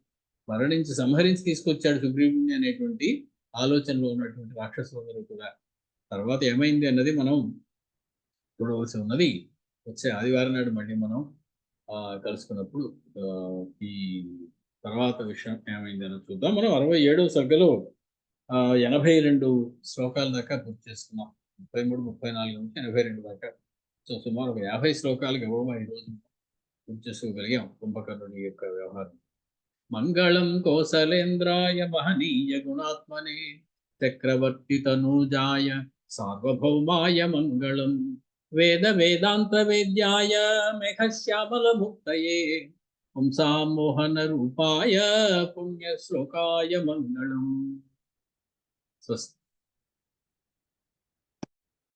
మరణించి సంహరించి తీసుకొచ్చాడు సుగ్రీవుడిని అనేటువంటి ఆలోచనలో ఉన్నటువంటి రాక్షసులందరూ కూడా. తర్వాత ఏమైంది అన్నది మనం చూడవలసి ఉన్నది. వచ్చే ఆదివారం నాడు మళ్ళీ మనం కలుసుకున్నప్పుడు ఈ తర్వాత విషయం ఏమైంది అని చూద్దాం. మనం 67వ సర్గలో 82 శ్లోకాల దాకా పూర్తి చేసుకున్నాం. 33, 34 నుంచి 82 దాకా. సో సుమారు ఒక 50 శ్లోకాలు గబగబా ఈరోజు పూర్తి చేసుకోగలిగాం కుంభకర్ణుడి యొక్క వ్యవహారం. మంగళం కోసలేంద్రాయ మహనీయ గుణాత్మనే చక్రవర్తి తనూజాయ సార్వభౌమాయ మంగళం వేద వేదాంత వేద్యాయ మేఘశ్యామల ముక్తయే పుంసామోహన రూపాయ పుణ్య శ్లోకాయ మంగళం. స్వస్తి.